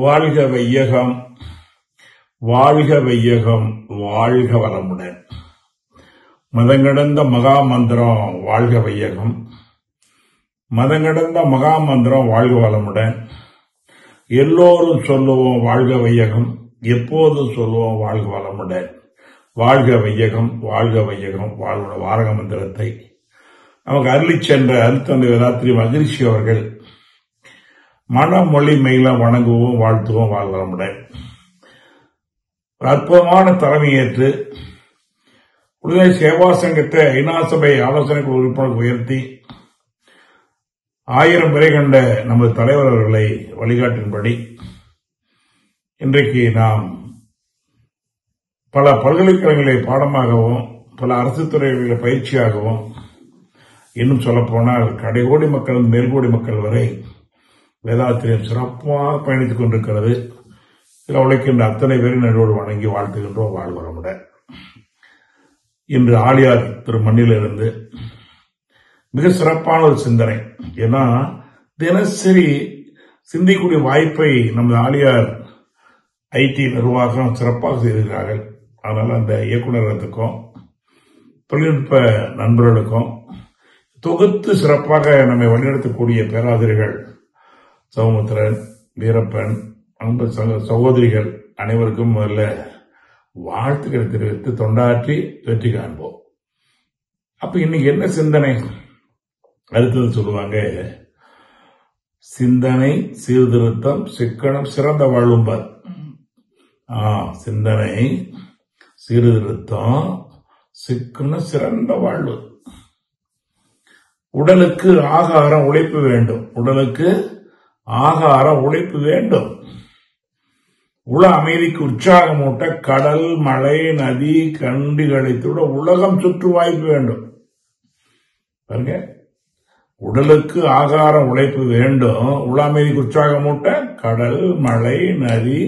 வாழ்க வையகம், வாழ்க வையகம், வாழ்க வளமுடன். மதங்கடந்த மகா மந்திரம் வாழ்க வையகம், மதங்கடந்த மகா மந்திரம் வாழ்க வளமுடன். எல்லோரும் சொல்லுவோம் வாழ்க வையகம், எப்போதும் சொல்லுவோம் வாழ்க வளமுடன். வாழ்க வையகம், வாழ்க வையகம், வாழ்க வாரக மந்திரத்தை நமக்கு அருளி சென்ற அருத்தந்தை வேதாத்திரி மகிழ்ச்சி அவர்கள் மனமொழி மெயில வணங்குவோம், வாழ்த்துவோம், வாழ்க வளமுடன். அற்புதமான தலைமையேற்று விடுதலை சேவா சங்கத்தை ஐநா சபை ஆலோசனை உறுப்பினர் உயர்த்தி 1000 முறை கண்ட நமது தலைவர் அவர்களை வழிகாட்டின்படி இன்றைக்கு நாம் பல பல்கலைக்கழகங்களை பாடமாகவும் பல அரசு துறைகளில பயிற்சியாகவும் இன்னும் சொல்லப்போனால் கடைகோடி மக்கள் மேல்கோடி மக்கள் வரை வேதாத்திரியம் சிறப்பாக பயணித்துக் கொண்டிருக்கிறது. உழைக்கின்ற அத்தனை பேரும் நடுவோடு வணங்கி வாழ்த்துகின்றோம், வாழ்க வளமுடன். இன்று ஆழியார் திருமண்ணிலிருந்து மிக சிறப்பான ஒரு சிந்தனை. ஏன்னா தினசரி சிந்திக்கூடிய வாய்ப்பை நமது ஆழியார் ஐடி நிர்வாகம் சிறப்பாக செய்திருக்கிறார்கள். அதனால அந்த இயக்குநர்களுக்கும் தொழில்நுட்ப நண்பர்களுக்கும் தொகுத்து சிறப்பாக நம்மை வழிநடத்தக்கூடிய பேராசிரியர்கள் சௌமுத்திரன், வீரப்பன், அன்பு சகோதரிகள் அனைவருக்கும் முதல்ல வாழ்த்துக்களை தெரிவித்து தொண்டாற்றி வெற்றி காண்போம். அப்ப இன்னைக்கு என்ன சிந்தனை? அடுத்தது சொல்லுவாங்க, சிந்தனை சீர்திருத்தம் சிக்கனம் சிறந்த வாழ்வும்பர். சிந்தனை சீர்திருத்தம் சிக்கனம் சிறந்த வாழ்வு. உடலுக்கு ஆகாரம் உழைப்பு வேண்டும், உடலுக்கு ஆகாரம் உழைப்பு வேண்டும். உள அமைதிக்கு உற்சாகமூட்ட கடல், மலை, நதி, கண்டிகளைத்தோட உலகம் சுற்று வாய்ப்பு வேண்டும். பாருங்க, உடலுக்கு ஆகாரம் உழைப்பு வேண்டும், உள அமைதிக்கு உற்சாகமூட்ட கடல், மலை, நதி,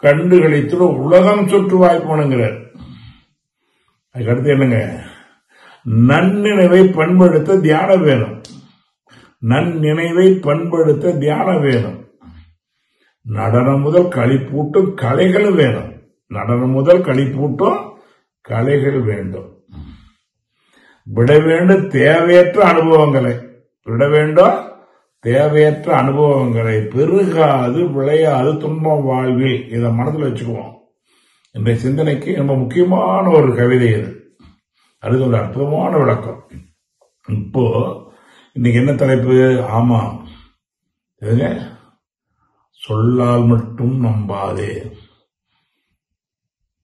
கண்டுகளித்தோட உலகம் சுற்று வாய்ப்பு வேணுங்கிறார். அதுக்கடுத்து என்னங்க? நன்னினைவை பண்படுத்த தியானம் வேணும், நன்னினைவை பண்படுத்த தியானம் வேணும். நடனம் முதல் களிப்பூட்டும் கலைகள் வேணும், நடனம் முதல் களிப்பூட்டும் கலைகள் வேண்டும். விட வேண்டும் தேவையற்ற அனுபவங்களை, விட வேண்டும் தேவையற்ற அனுபவங்களை. பெருகாது விளையாது துன்பம் வாழ்வில். இதை மனதில் வச்சுக்குவோம். இன்றைய சிந்தனைக்கு ரொம்ப முக்கியமான ஒரு கவிதை இது. அதுக்கு ஒரு அற்புதமான விளக்கம். இப்போ இன்னைக்கு என்ன தலைப்பு? ஆமா, சொல்லால் மட்டும் நம்பாதே.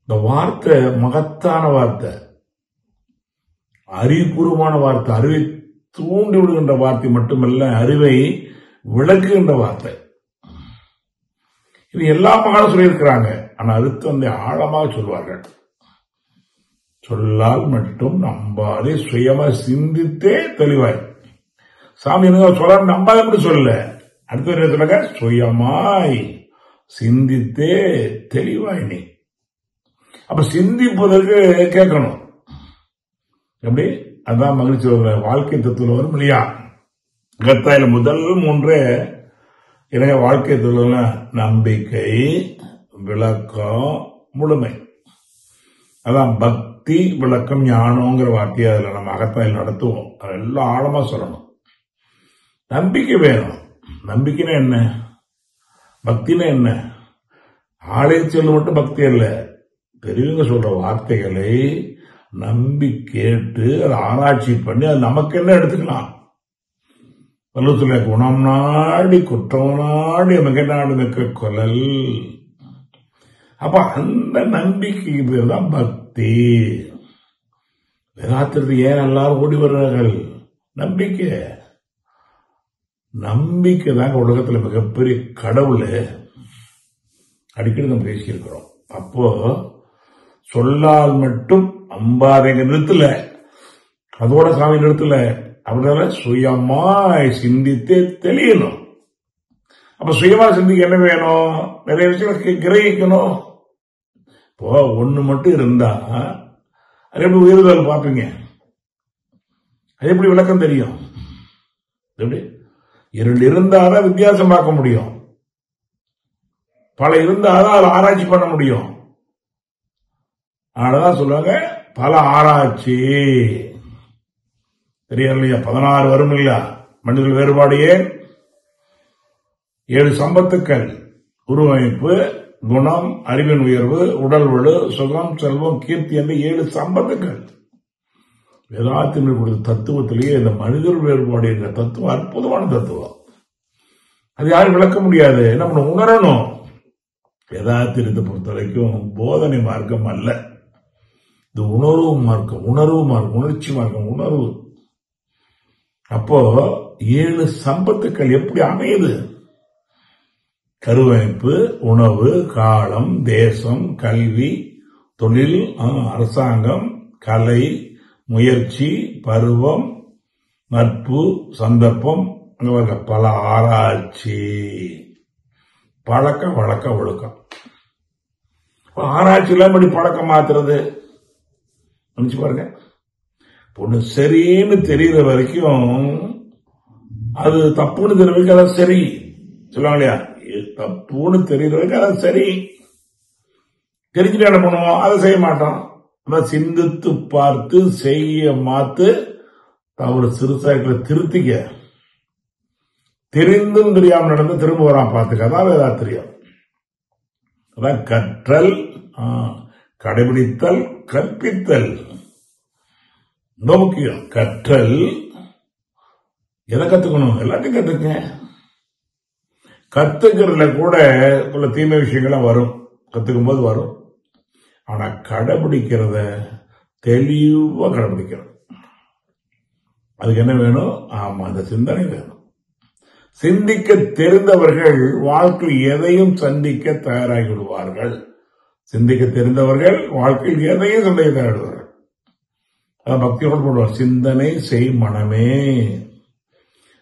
இந்த வார்த்தை மகத்தான வார்த்தை, அறிவுபூர்வமான வார்த்தை, அறிவை தூண்டி விடுகின்ற வார்த்தை மட்டுமல்ல, அறிவை விளக்குகின்ற வார்த்தை. இது எல்லா மகாலும் சொல்லியிருக்கிறாங்க. ஆனா அதுக்கு வந்து ஆழமாக சொல்வார்கள். சொல்லால் மட்டும் நம்பாதே, சுயமா சிந்தித்தே தெளிவாய். சாமி சொல்ல நம்பாத மட்டும் சொல்ல, அடுத்த சொல்லுங்க, சுயமாய் சிந்தித்தே தெளிவாய் நீ. அப்ப சிந்திப்பதற்கு கேட்கணும். எப்படி? அதான் மகிழ்ச்சி வாழ்க்கை தத்துவம் வரும் இல்லையா? கத்தாயில முதல் 3 எனக்கு வாழ்க்கை தத்துவம் நம்பிக்கை, விளக்கம், முழுமை. அதான் பக்தி, விளக்கம், ஞானங்கிற வார்த்தையை அதுல நம்ம அகத்தாயில் நடத்துவோம். அதெல்லாம் ஆழமா சொல்லணும். நம்பிக்கை வேணும். நம்பிக்கைன்னா என்ன? பக்தினா என்ன? ஆலயம் செல்ல மட்டும் பக்தி அல்ல. பெரியவங்க சொல்ற வார்த்தைகளை நம்பி கேட்டு அதை ஆராய்ச்சி பண்ணி அது நமக்கு என்ன எடுத்துக்கலாம். சொல்ல குணம் நாடி குற்றம் நாடி நமக்கு நாடு மிக்க கொலல். அப்ப அந்த நம்பிக்கைக்கு பேர் தான் பக்தி. வேதாத்திரத்துக்கு ஏன் எல்லாரும் ஓடி வர்றார்கள்? நம்பிக்கை. நம்பிக்கை தாங்க உலகத்துல மிகப்பெரிய கடவுள். அடிக்கடி நம்ம பேசியிருக்கிறோம். அப்போ சொல்லால் மட்டும் அம்பாதைங்க நிறுத்தல, அதோட சாமி நிறுத்தல. அப்படினால சுயமாய் சிந்தித்தே தெளியணும். அப்ப சுயமா சிந்திக்க என்ன வேணும்? நிறைய விஷயங்கள் கிரகிக்கணும். இப்போ ஒண்ணு மட்டும் இருந்தா அது எப்படி உயர்தல் பார்ப்பீங்க? அது எப்படி விளக்கம் தெரியும்? எப்படி? 2 இருந்தாதான் வித்தியாசம் பார்க்க முடியும். பல இருந்தாதான் அதை ஆராய்ச்சி பண்ண முடியும். அதனாலதான் சொல்லுவாங்க பல ஆராய்ச்சி. தெரியும் இல்லையா? 16 வரும் இல்லையா மனிதர்கள் வேறுபாடு. ஏன்? 7 சம்பத்துக்கள்: உருவமைப்பு, குணம், அறிவின் உயர்வு, உடல் வலு, சுகம், செல்வம், கீர்த்தி என்ற 7 சம்பத்துக்கள். வேதாத்தின் கொடுத்த தத்துவத்திலேயே இந்த மனிதர்கள் வேறுபாடு என்ற தத்துவம் அற்புதமான தத்துவம். அது யாரும் விளக்க முடியாது. என்ன பண்ண உணரணும். வேதாத்திரத்தை பொறுத்த வரைக்கும் போதனை மார்க்கம் அல்ல, இது உணர்வு மார்க்கம். உணர்வு மார்க்கம், உணர்ச்சி மார்க்கம், உணர்வு. அப்போ 7 சம்பத்துக்கள் எப்படி அமையுது? கருவமைப்பு, உணவு, காலம், தேசம், கல்வி, தொழில், அரசாங்கம், கலை, முயற்சி, பருவம், நட்பு, சந்தர்ப்பம், பல ஆராய்ச்சி, பழக்க வழக்க ஒழுக்கம். ஆராய்ச்சி எல்லாம் எப்படி பழக்கம் மாத்துறது? நினைச்சு பாருங்க. பொண்ணு சரின்னு தெரியற வரைக்கும் அது தப்புன்னு தெரியற வரைக்கும் அதான் சரி சொல்லுவாங்க இல்லையா? தப்புன்னு தெரியற வரைக்கும் அதான் சரி. தெரிஞ்சுட்டு என்ன பண்ணுவோம்? அதை செய்ய மாட்டோம். அதான் சிந்தித்து பார்த்து செய்ய மாத்து தவறு சிறுசாய்களை திருத்திக்க. தெரிந்தும் தெரியாம நடந்து திரும்ப வரான் பார்த்துக்க. அதான் வேதாத்திரியம். அதான் கற்றல், கடைபிடித்தல், கற்பித்தல். ரொம்ப முக்கியம். கற்றல் எதை கத்துக்கணும்? எல்லாத்தையும் கத்துக்க. கத்துக்கிறதுல கூட தீமை விஷயங்கள்லாம் வரும், கத்துக்கும் போது வரும். ஆனா கடைபிடிக்கிறத தெளிவா கடைபிடிக்கணும். அதுக்கு என்ன வேணும்? அந்த சிந்தனை வேணும். சிந்திக்க தெரிந்தவர்கள் வாழ்க்கையில் எதையும் சந்திக்க தயாராகி விடுவார்கள். சிந்திக்க தெரிந்தவர்கள் வாழ்க்கையில் எதையும் சந்திக்க தயாரிடுவார்கள். பக்தியோடு போடுவார். சிந்தனை செய் மனமே.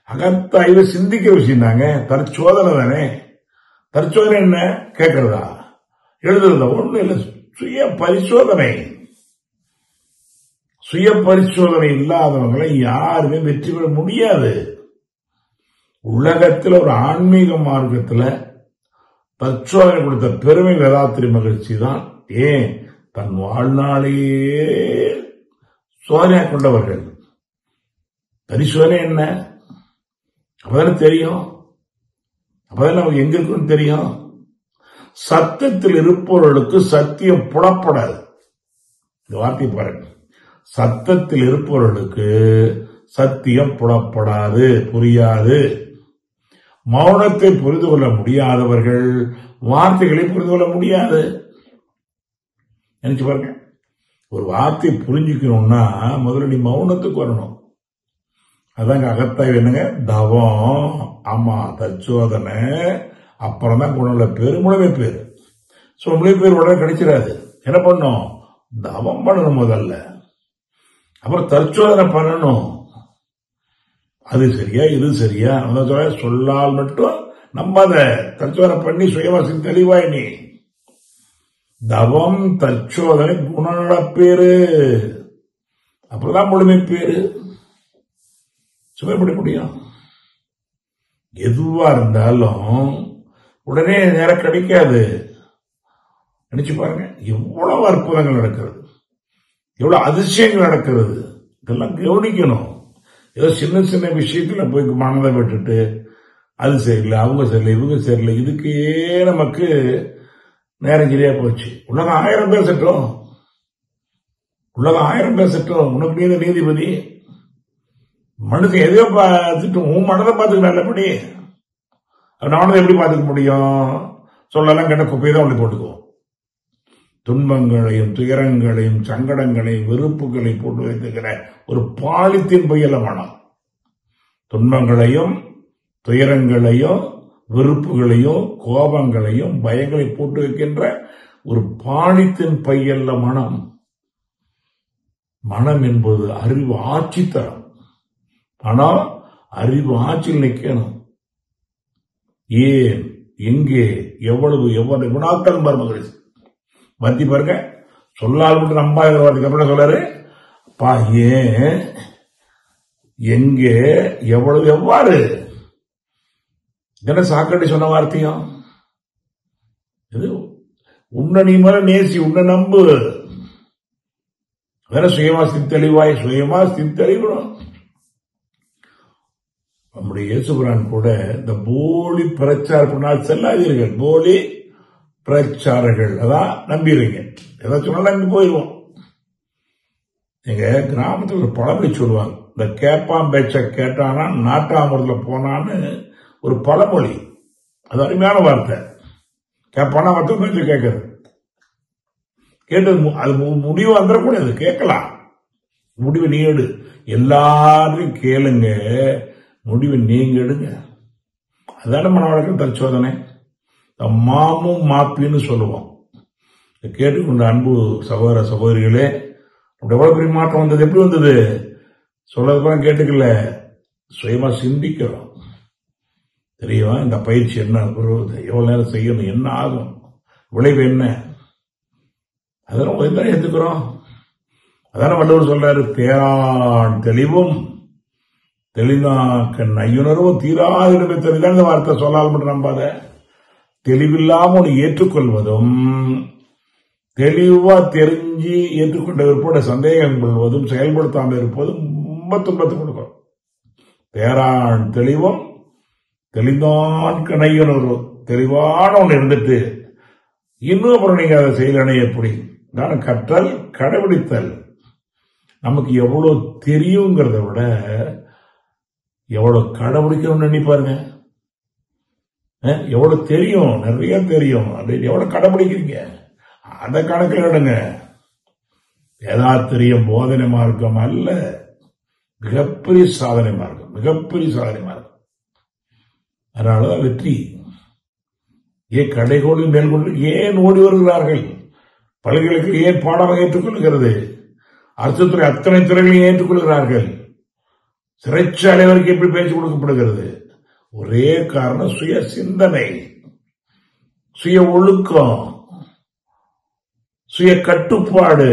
அகத்தாய்வு சிந்திக்கிற விஷயம் தாங்க. தற்சோதனை தானே. தற்சோதனை என்ன? கேட்கறதா, எழுதுறதா? ஒண்ணு இல்லை. சுய பரிசோதனை. சுய பரிசோதனை இல்லாதவங்களை யாருமே வெற்றி பெற முடியாது. உலகத்தில் ஒரு ஆன்மீக மார்க்கத்தில் தற்சோதனை கொடுத்த பெருமை வேதாத்திரி மகிழ்ச்சி தான். ஏன்? தன் வாழ்நாளையே சோதனையாக கொண்டவர்கள். பரிசோதனை என்ன? அப்பதானே தெரியும். அப்பதானே நமக்கு எங்க இருக்குன்னு தெரியும். சத்தத்தில் இருப்பவர்களுக்கு சத்தியம் புலப்படாது. இந்த வார்த்தை பாருங்க. சத்தத்தில் இருப்பவர்களுக்கு சத்தியம் புலப்படாது, புரியாது. மௌனத்தை புரிந்து கொள்ள முடியாதவர்கள் வார்த்தைகளை புரிந்து கொள்ள முடியாது. நினைச்சு பாருங்க. ஒரு வார்த்தையை புரிஞ்சுக்கணும்னா முதல்ல நீ மௌனத்துக்கு வரணும். அதாங்க அகத்தாய்வு. என்னங்க? தவம். ஆமா, தற்சோதனை. அப்புறம் தான் குணம்ல பேரு, முழுமை பேரு. முழுமை பேர் உடனே கிடைச்சிடாது. என்ன பண்ணும்? தவம் பண்ணணும் முதல்ல. அப்புறம் தற்சோதனை பண்ணணும். அது சரியா, இது சரியா? சொல்லால் மட்டும் நம்பாத. தற்சோதனை பண்ணி சுயவாசி தெளிவாய் நீ. தவம், தற்சோதனை, குணநல பேரு. அப்புறம்தான் முழுமை பேரு. சுவைப்பட முடியும். எதுவா இருந்தாலும் உடனே நேரம் கிடைக்காது. நினைச்சு பாருங்க. எவ்வளவு அற்புதங்கள் நடக்கிறது, எவ்வளவு அதிசயங்கள் நடக்கிறது. இதெல்லாம் கவனிக்கணும். ஏதோ சின்ன சின்ன விஷயத்துல போய் மனதை விட்டுட்டு அது சரியில்லை, அவங்க சரியில்லை, இவங்க சரியில்லை, இதுக்கே நமக்கு நேரம் சரியா போச்சு. உலகம் 1000 பேசட்டும், உலகம் 1000 பேசட்டும். உனக்கு நீதி நீதிபதி. மனுஷன் எதையோ பார்த்துட்டு உன் மனதை பார்த்துக்க நல்லபடி. நானும் எப்படி பார்த்துக்க முடியும்? சொல்லலாம் கேட்ட குப்பையை தான் உள்ளே போட்டுக்குவோம். துன்பங்களையும் துயரங்களையும் சங்கடங்களையும் வெறுப்புகளை போட்டு வைத்துக்கிற ஒரு பாலித்தீன் பையல மனம். துன்பங்களையும் துயரங்களையும் வெறுப்புகளையும் கோபங்களையும் பயங்களை போட்டு வைக்கின்ற ஒரு பாலித்தீன் பையல்ல மனம். மனம் என்பது அறிவு ஆட்சி தரம். ஆனா அறிவு ஆட்சியில் நிற்கணும். ஏன், எங்கே, எவ்வளவு, எவ்வளவு வினாக்கள் மருமகள் பத்தி பாருங்க. சொல்லால் மட்டும் நம்பாயிரம் எப்படி சொல்றாரு? ஏன், எங்கே, எவ்வளவு, எவ்வாறு. என்ன சாக்கடை சொன்ன வார்த்தையும் உன்னை நீ மேல நேசி, உன்னை நம்பு. வேற சுயமா சித்தெளிவாய், சுயமா சித்தெளிவணும். நம்முடைய இயேசுபிரான் கூட இந்த போலி பிரச்சாரம் செல்லாதீர்கள், போலி பிரச்சாரர்கள் அதான் நம்பிடுறீங்க. ஏதாச்சும் சொன்னா நம்பி போயிடுவோம். எங்க கிராமத்தில் ஒரு பழமொழி சொல்லுவாங்க, இந்த கேப்பான் பேச்ச கேட்டானா நாட்டாமூர்ல போனான்னு ஒரு பழமொழி. அது அருமையான வார்த்தை. கேப்பானா மற்ற பேச்ச கேட்கறது, கேட்டு அது முடிவு வந்துடக்கூடாது. கேட்கலாம், முடிவு நீ எடு. எல்லாரையும் கேளுங்க, முடிவு நீங்க எடுங்க. அதான மன வழக்கம் தற்சோதனை. மாமும் மாப்பின்னு சொல்லுவோம். கேட்டுக்கொண்ட அன்பு சகோதர சகோதரிகளே, எவ்வளவு பெரிய மாற்றம் வந்தது. எப்படி வந்தது? சொல்லதுக்கெல்லாம் கேட்டுக்கல, சுயமா சிந்திக்கிறோம். தெரியுமா இந்த பயிற்சி என்ன, எவ்வளவு நேரம் செய்யணும், என்ன ஆகும், விளைவு என்ன, அதெல்லாம் கொஞ்சம் ஏத்துக்கிறோம். அதான வள்ளுவர் சொல்றாரு, தேரான் தெளிவும் தெளிவாக்க நையுணர்வும் தீராதிடமே தெரிதான். இந்த வார்த்தை சொல்லால் மட்டும் நம்பாத. தெளிவில்லாம ஒன்று ஏற்றுக்கொள்வதும், தெளிவா தெரிஞ்சு ஏற்றுக்கொண்ட விற்போட சந்தேகம் கொள்வதும், செயல்படுத்தாமல் இருப்பதும் ரொம்ப துன்பத்தை கொடுக்கும். தேரான் தெளிவும் தெளிவான் நையுணர்வு, தெளிவான ஒன்று இருந்துட்டு இன்னும் அப்புறம் நீங்க அதை செய்யலனே எப்படி? கற்றல், கடைபிடித்தல். நமக்கு எவ்வளவு தெரியுங்கிறத விட எவ்வளவு கடைபிடிக்கணும்னு நினைப்பாருங்க. எவ்வளவு தெரியும், நிறைய தெரியும், அப்படின்னு எவ்வளவு கடைபிடிக்கிறீங்க அந்த கணக்கில் எடுங்க. வேதாத்திரியம் போதனை மார்க்கம் அல்ல, மிகப்பெரிய சாதனை மார்க்கம், மிகப்பெரிய சாதனை மார்க்கம். அதனாலதான் வெற்றி. ஏன் கடைகோளில் மேற்கொண்டு ஏன் ஓடி வருகிறார்கள்? பல்கலைக்கழகம் ஏன் பாடமாக ஏற்றுக்கொள்கிறது? அரசுத்துறை அத்தனை துறைகளையும் ஏற்றுக்கொள்கிறார்கள். சிறைச்சாலை வரைக்கும் எப்படி பேச்சு கொடுக்கப்படுகிறது? ஒரே காரணம், சுய சிந்தனை, சுய ஒழுக்கம், சுய கட்டுப்பாடு,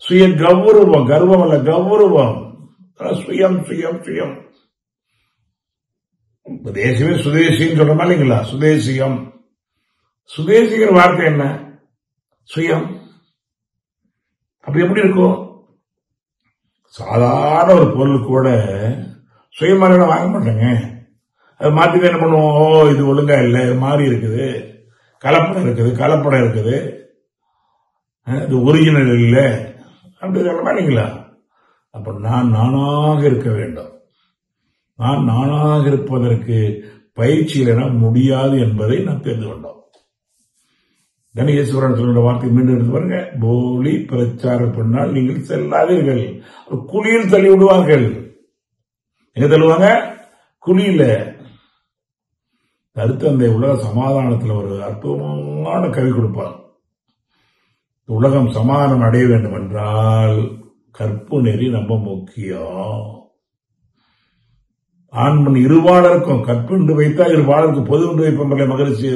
சுய கௌரவம். கர்வம் அல்ல, கௌரவம். சுயம் சுயம் சுயம். தேசியமே சுதேசின்னு சொல்றோமா இல்லைங்களா? சுதேசியம். சுதேசிங்கிற வார்த்தை என்ன? சுயம். அப்படி எப்படி இருக்கும்? சாதாரண ஒரு பொருள் கூட சுயமாக வாங்க மாட்டேங்க. அது மாற்றி என்ன பண்ணுவோம், இது ஒழுங்கா இல்லை, இது மாறி இருக்குது, கலப்படம் இருக்குது, கலப்படம் இருக்குது, இது ஒரிஜினல் இல்லை, அப்படி சொல்ல மாட்டீங்களா? அப்ப நான் நானாக இருக்க வேண்டும். நான் நானாக இருப்பதற்கு பயிற்சி இல்லைனா முடியாது என்பதை நான் தெரிந்து கொண்டோம். கணேஸ்வரன் சொல்ற வார்த்தை மீண்டும் எடுத்து பாருங்க. போலி பிரச்சாரம் பண்ணால் நீங்கள் செல்லாதீர்கள், குழியில் தள்ளி விடுவார்கள். எங்க தள்ளுவாங்க? குழியில. அடுத்து அந்த உலக சமாதானத்தில் ஒரு அற்புதமான கவி கொடுப்பார். உலகம் சமாதானம் அடைய வேண்டும் என்றால் கற்பு நெறி ரொம்ப முக்கியம். ஆண்மண் இருவாளருக்கும் கற்பு என்று வைத்தா இருவாளருக்கு பொது என்று வைப்பதில்லை. மகிழ்ச்சி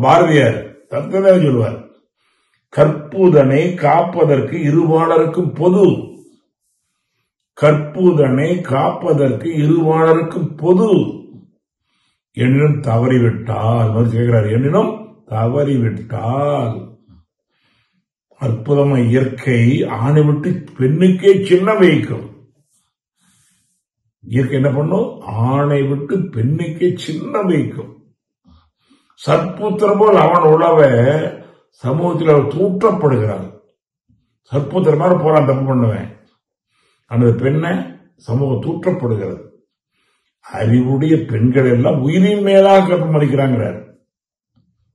பாரதியார் தத்துவம் சொல்லுவார், கற்புதனை காப்பதற்கு இருவாளருக்கும் பொது. கற்புதனை காப்பதற்கு இருவாளருக்கும் பொது. எண்ணினும் தவறிவிட்டால் கேட்கிறார், எண்ணினும் தவறிவிட்டால். அற்புதமா இயற்கை ஆணை விட்டு பெண்ணுக்கே சின்ன வைக்கும். இயற்கை என்ன பண்ணும்? ஆணை விட்டு பெண்ணுக்கே சின்ன வைக்கும். சற்புத்திரம் போல் அவன் உழவ சமூகத்தில் அவர் தூற்றப்படுகிறார். சற்புத்திரமாக போறான், தப்பு பண்ணுவேன். அந்த பெண்ணை சமூகம் தூற்றப்படுகிறது. அறிவுடைய பெண்கள் எல்லாம் உயிரின் மேலாக கற்பம் அளிக்கிறாங்கிறார்.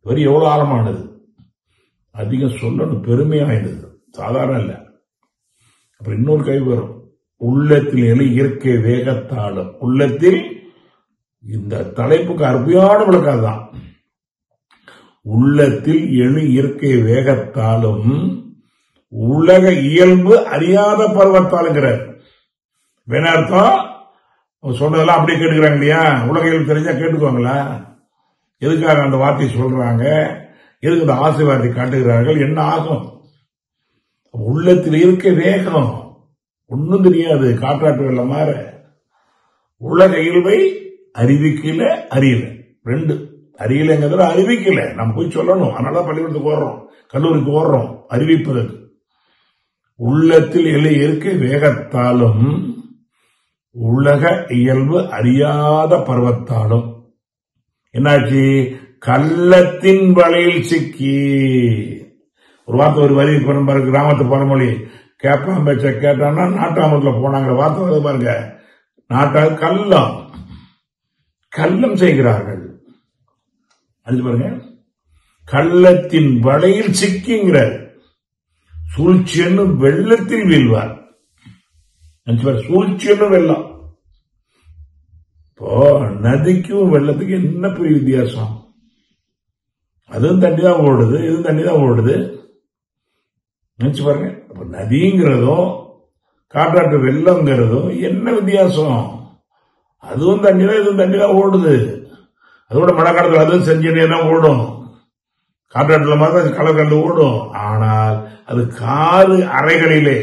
வரி எவ்வளவு ஆழமானது, அதிகம் சொல்லணும், பெருமையானது, சாதாரண இல்ல. அப்புறம் இன்னொரு கை வரும், உள்ளத்தில் எழு இயற்கை வேகத்தாலும். உள்ளத்தில், இந்த தலைப்புக்கு அருமையான விளக்கம் தான். உள்ளத்தில் எழு இயற்கை வேகத்தாலும் உலக இயல்பு அறியாத பருவத்தாலுங்கிறார். வேணா அர்த்தம் சொன்னதெல்லாம் அப்படியே கேட்டுக்கிறாங்க இல்லையா? உலக இயல்பு தெரிஞ்சா கேட்டுக்குவாங்களா? எதுக்காக அந்த வார்த்தையை சொல்றாங்க? எதுக்கு அந்த ஆசை வார்த்தை காட்டுகிறார்கள்? என்ன ஆகும்? உள்ளத்தில் இருக்க வேகம், ஒன்னும் தெரியாது, காற்றாற்று வெள்ள மாற. உலக இயல்பை அறிவிக்கல, அறியல, ரெண்டு அறியலைங்கிறத அறிவிக்கல, நம்ம போய் சொல்லணும். அதனால பள்ளிக்கூடத்துக்கு ஓடுறோம், கல்லூரிக்கு ஓடுறோம் அறிவிப்பதற்கு. உள்ளத்தில் எல்லை இருக்கை வேகத்தாலும் உலக இயல்பு அறியாத பருவத்தாலும் என்னாச்சு? கள்ளத்தின் வலையில் சிக்கி. ஒரு வார்த்தை ஒரு வரி பாருங்க, கிராமத்து பழமொழி, கேப்பாம் பேச்ச கேட்டான்னா நாட்டாமத்துல போனாங்கிற வார்த்தை வருது பாருங்க. நாட்டால் கள்ளம், கள்ளம் செய்கிறார்கள். அது பாருங்க, கள்ளத்தின் வலையில் சிக்கிங்கிறார். சூழ்ச்சியன்னு வெள்ளத்தில் வீழ்வார். சூழ்ச்சியன்னு வெள்ளம். இப்போ நதிக்கும் வெள்ளத்துக்கு என்ன பெரிய வித்தியாசம்? அதுவும் தண்ணி தான் ஓடுது, இதுவும் தண்ணி தான் ஓடுது. நினைச்சு பாருங்க. அப்ப நதிங்கிறதும் காற்றாற்று வெள்ளம்ங்கிறதும் என்ன வித்தியாசம்? அதுவும் தண்ணி தான், இதுவும் தண்ணி தான் ஓடுது. அதோட மழை காலத்தில் அதுவும் செஞ்சனே தான் ஓடும், காற்றாற்றுல மாதிரி கலக்கண்டு ஓடும். ஆனால் அது காரு அறைகளிலே,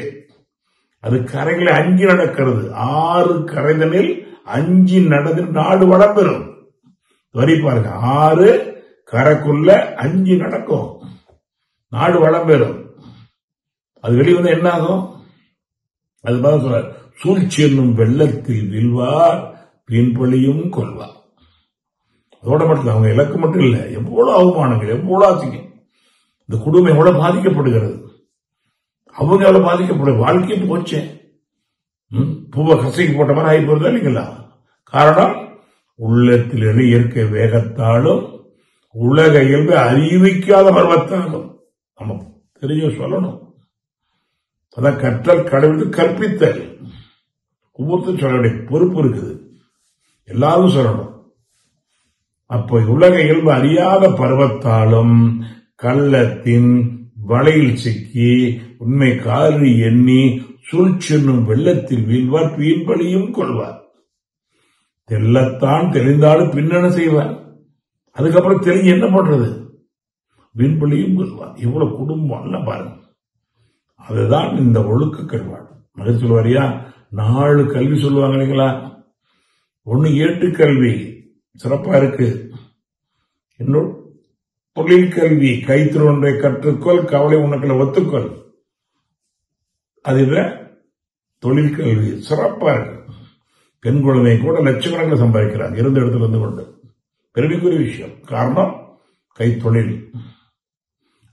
அது கரைகளை அஞ்சி நடக்கிறது. 6 கரைதனில் 5 நடந்து நாடு வளம் பெறும். வரி பாருங்க, 6 கரைக்குள்ள 5 நடக்கும், நாடு வளம் பெறும். அது வெளியே வந்து என்ன ஆகும்? அது மாதிரி சொல்றார், சூழ்ச்சி என்னும் வெள்ளத்தில் வீழ்வார் பின்பலியும் கொள்வார். அதோட மட்டும் அவங்க இலக்கு மட்டும் இல்ல, எவ்வளவு அவமானங்கள், எவ்வளவு ஆசைங்க. இந்த குடும்பம் எவ்வளவு பாதிக்கப்படுகிறது, அவங்க எவ்வளவு பாதிக்கப்படுது. வாழ்க்கையை போச்சே, பூவை கசைக்கு போட்ட மாதிரி ஆகி போறதா இல்லைங்களா? காரணம், உள்ளத்தில் இயற்கை வேகத்தாலும் உலக இயல்பு அறிவிக்காத பருவத்தாலும். நம்ம தெரிஞ்ச சொல்லணும். அதான் கற்றல் கடவுளுக்கு கற்பித்தல். ஒவ்வொருத்தரும் சொல்ல வேண்டிய பொறுப்பு இருக்குது, எல்லாரும் சொல்லணும். அப்போ உலக இயல்பு அறியாத பருவத்தாலும் கள்ளத்தின் வலையில் சிக்கி உண்மை காரி எண்ணி சூழ்ச்சென்னும் வெள்ளத்தில் வீழ்வார் வீண்பலியும் கொள்வார். தெல்லத்தான் தெளிந்தாலும் பின்னென செய்வார். அதுக்கப்புறம் தெளிஞ்சு என்ன பண்றது? வீண்பலியும் கொள்வார். இவ்வளவு குடும்பம் அல்ல பாருங்க. அதுதான் இந்த ஒழுக்க கல்வாடு. மகிழ்ச்சி சொல்வாரியா, 4 கல்வி சொல்லுவாங்க இல்லைங்களா? 1 ஏட்டுக்கல்வி சிறப்பா இருக்கு, இன்னொரு தொழில் கல்வி, கைத்தொழில் ஒன்றை கற்றுக்கொள், கவலை உனக்குள்ள ஒத்துக்கொள். அதுல தொழில் கல்வி சிறப்பா இருக்கு. பெண் குழந்தை கூட லட்சக்கணக்கில் சம்பாதிக்கிறாங்க இருந்த இடத்துல இருந்து கொண்டு. பெருமைக்குரிய விஷயம். காரணம் கைத்தொழில்.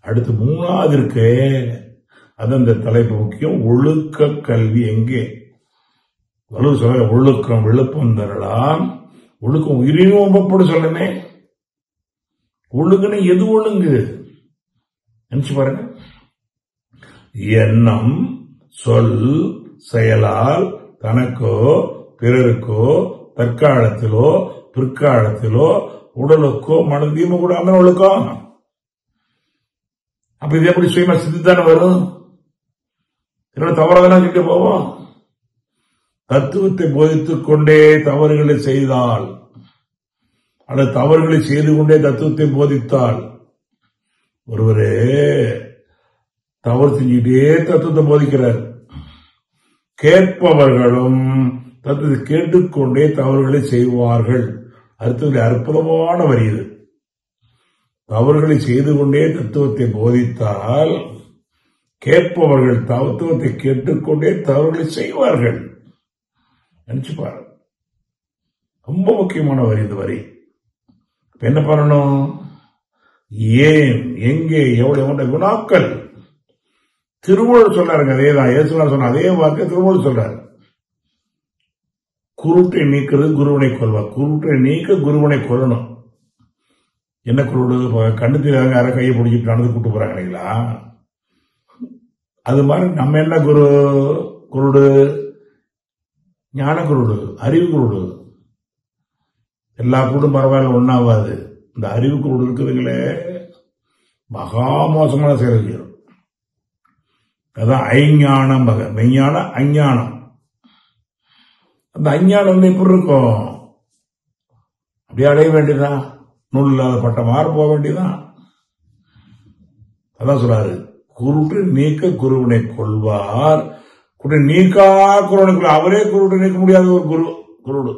அடுத்து 3வது இருக்கு, அது அந்த தலைப்பு முக்கியம், ஒழுக்க கல்வி. எங்கே வலு சொல்ல, ஒழுக்கம் விழுப்பம் தரலாம். ஒழுக்கம் உயிரினும் ஒப்பப்படு சொல்லனே. ஒழுங்குன்னு எது ஒழுங்கு? நினைச்சு பாருங்க. எண்ணம், சொல், செயலால் தனக்கோ பிறருக்கோ தற்காலத்திலோ பிற்காலத்திலோ உடலுக்கோ மனதையும் கூட அந்த ஒழுக்கம். அப்ப இது எப்படி சுயமா சிந்தித்தானே வரும்? தவறாதானே கிட்ட போவோம். தத்துவத்தை போதித்துக் கொண்டே தவறுகளை செய்தால், அல்லது தவறுகளை செய்து கொண்டே தத்துவத்தை போதித்தால், ஒருவரே தவறு செஞ்சுட்டே தத்துவத்தை போதிக்கிறார். கேட்பவர்களும் தத்துவத்தை கேட்டுக்கொண்டே தவறுகளை செய்வார்கள். அடுத்தது அற்புதமான வரி இது. தவறுகளை செய்து கொண்டே தத்துவத்தை போதித்தால் கேட்பவர்கள் தத்துவத்தை கேட்டுக்கொண்டே தவறுகளை செய்வார்கள். நினைச்சு பாரு, ரொம்ப முக்கியமான வரி இந்த வரி. என்ன பண்ணணும்? ஏன், எங்கே, எவ்வளவு வினாக்கள். திருவள்ளுவர் சொல்றாருங்க, அதேதான் இயேசுநாதர் சொன்ன அதே வார்த்தை திருவள்ளுவர் சொல்றாரு. குருட்டை நீக்கிறது குருவனை கொள்வார். குருட்டை நீக்க குருவனை கொல்லணும். என்ன குருடு? கண்ணத்தில் யாரை கையை பிடிச்சிட்டு நடந்து கூட்டு போறாங்க இல்லைங்களா? அது மாதிரி நம்ம என்ன குருடு? ஞான குருடு, அறிவு குருடு. எல்லா குருடும் பரவாயில்ல, ஒன்னாவாது. இந்த அறிவு குருடு இருக்குதுங்களே, மகா மோசமான செயல் செய்யும். அதான் ஐஞானம், மெய்ஞான அஞ்ஞானம். அந்த அஞ்ஞானம் எப்படி இருக்கும்? அப்படியே அடைய வேண்டியதான், நூல் இல்லாத பட்டமாறு போக வேண்டியதான். அதான் சொல்றாரு, குருட்டு நீக்க குருவினை கொள்வார். குரு நீக்கா குருவனை, அவரே குருட்டு நீக்க முடியாத ஒரு குருடு.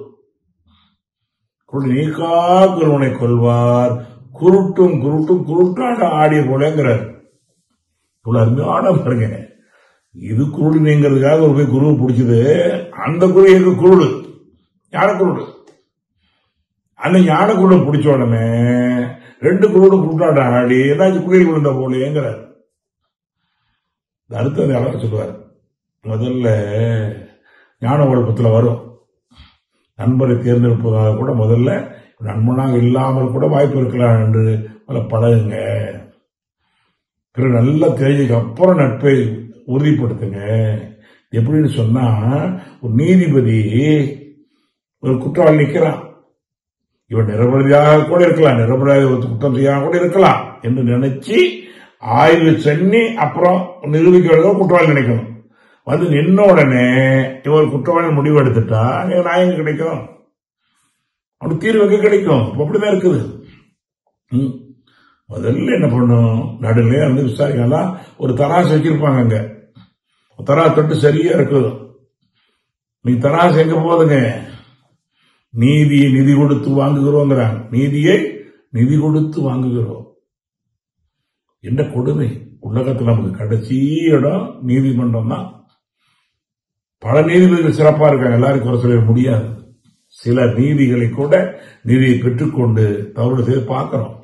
நீக்கா குருவனை கொள்வார், குருட்டும் குருட்டும் குருட்டாண்ட ஆடிய போலங்கிறார். இவ்வளவு அருமையான பாருங்க. இது குருடு நீங்கிறதுக்காக ஒரு போய் குருவை பிடிச்சது. அந்த குரு எங்க குருடு, ஞான குருடு. அந்த ஞான குருடை பிடிச்ச உடனே 2 குருடும் குருட்டாண்ட ஆடி ஏதாச்சும் குயில் விழுந்த போலேங்கிறார். அடுத்தது அழகா சொல்லுவார். முதல்ல ஞான குழப்பத்துல வரும், நண்பரை தேர்ந்தெடுப்பதாக கூட முதல்ல நண்பனாக இல்லாமல் கூட வாய்ப்பு இருக்கலாம் என்று பழகுங்க. பிறகு நல்லா தெரிஞ்சதுக்கு அப்புறம் நட்பை உறுதிப்படுத்துங்க. எப்படின்னு சொன்னா, ஒரு நீதிபதி ஒரு குற்றவாளி நிற்கிறான், இவன் நிரபராதியாக கூட இருக்கலாம், நிரபராதி குற்றம் செய்யாம கூட இருக்கலாம் என்று நினைச்சு ஆய்வு செஞ்சு அப்புறம் நிரூபிக்க குற்றவாளி நினைக்கணும். வந்து நின்ன உடனே இவர் குற்றவாளி முடிவு எடுத்துட்டா நியாயம் கிடைக்கும், அவனுக்கு தீர்வு கிடைக்கும். அப்படிதான் இருக்குது. முதல்ல என்ன பண்ணும், நடுநிலையா இருந்து விசாரிக்கலாம். ஒரு தராசு வச்சிருப்பாங்க, அங்க தராசு தொட்டு சரியா இருக்குது. நீ தராசு எங்க போதுங்க, நீதியை நிதி கொடுத்து வாங்குகிறோங்கிறாங்க. நீதியை நிதி கொடுத்து வாங்குகிறோம். என்ன கொடுமை! உலகத்தில் நமக்கு கடைசி இடம் நீதிமன்றம் தான். பல நீதிபதிகள் சிறப்பா இருக்காங்க, எல்லாரும் குறை சொல்ல முடியாது. சில நீதிகளை கூட நீதியை பெற்றுக்கொண்டு தவறு செய்து பார்க்கிறோம்.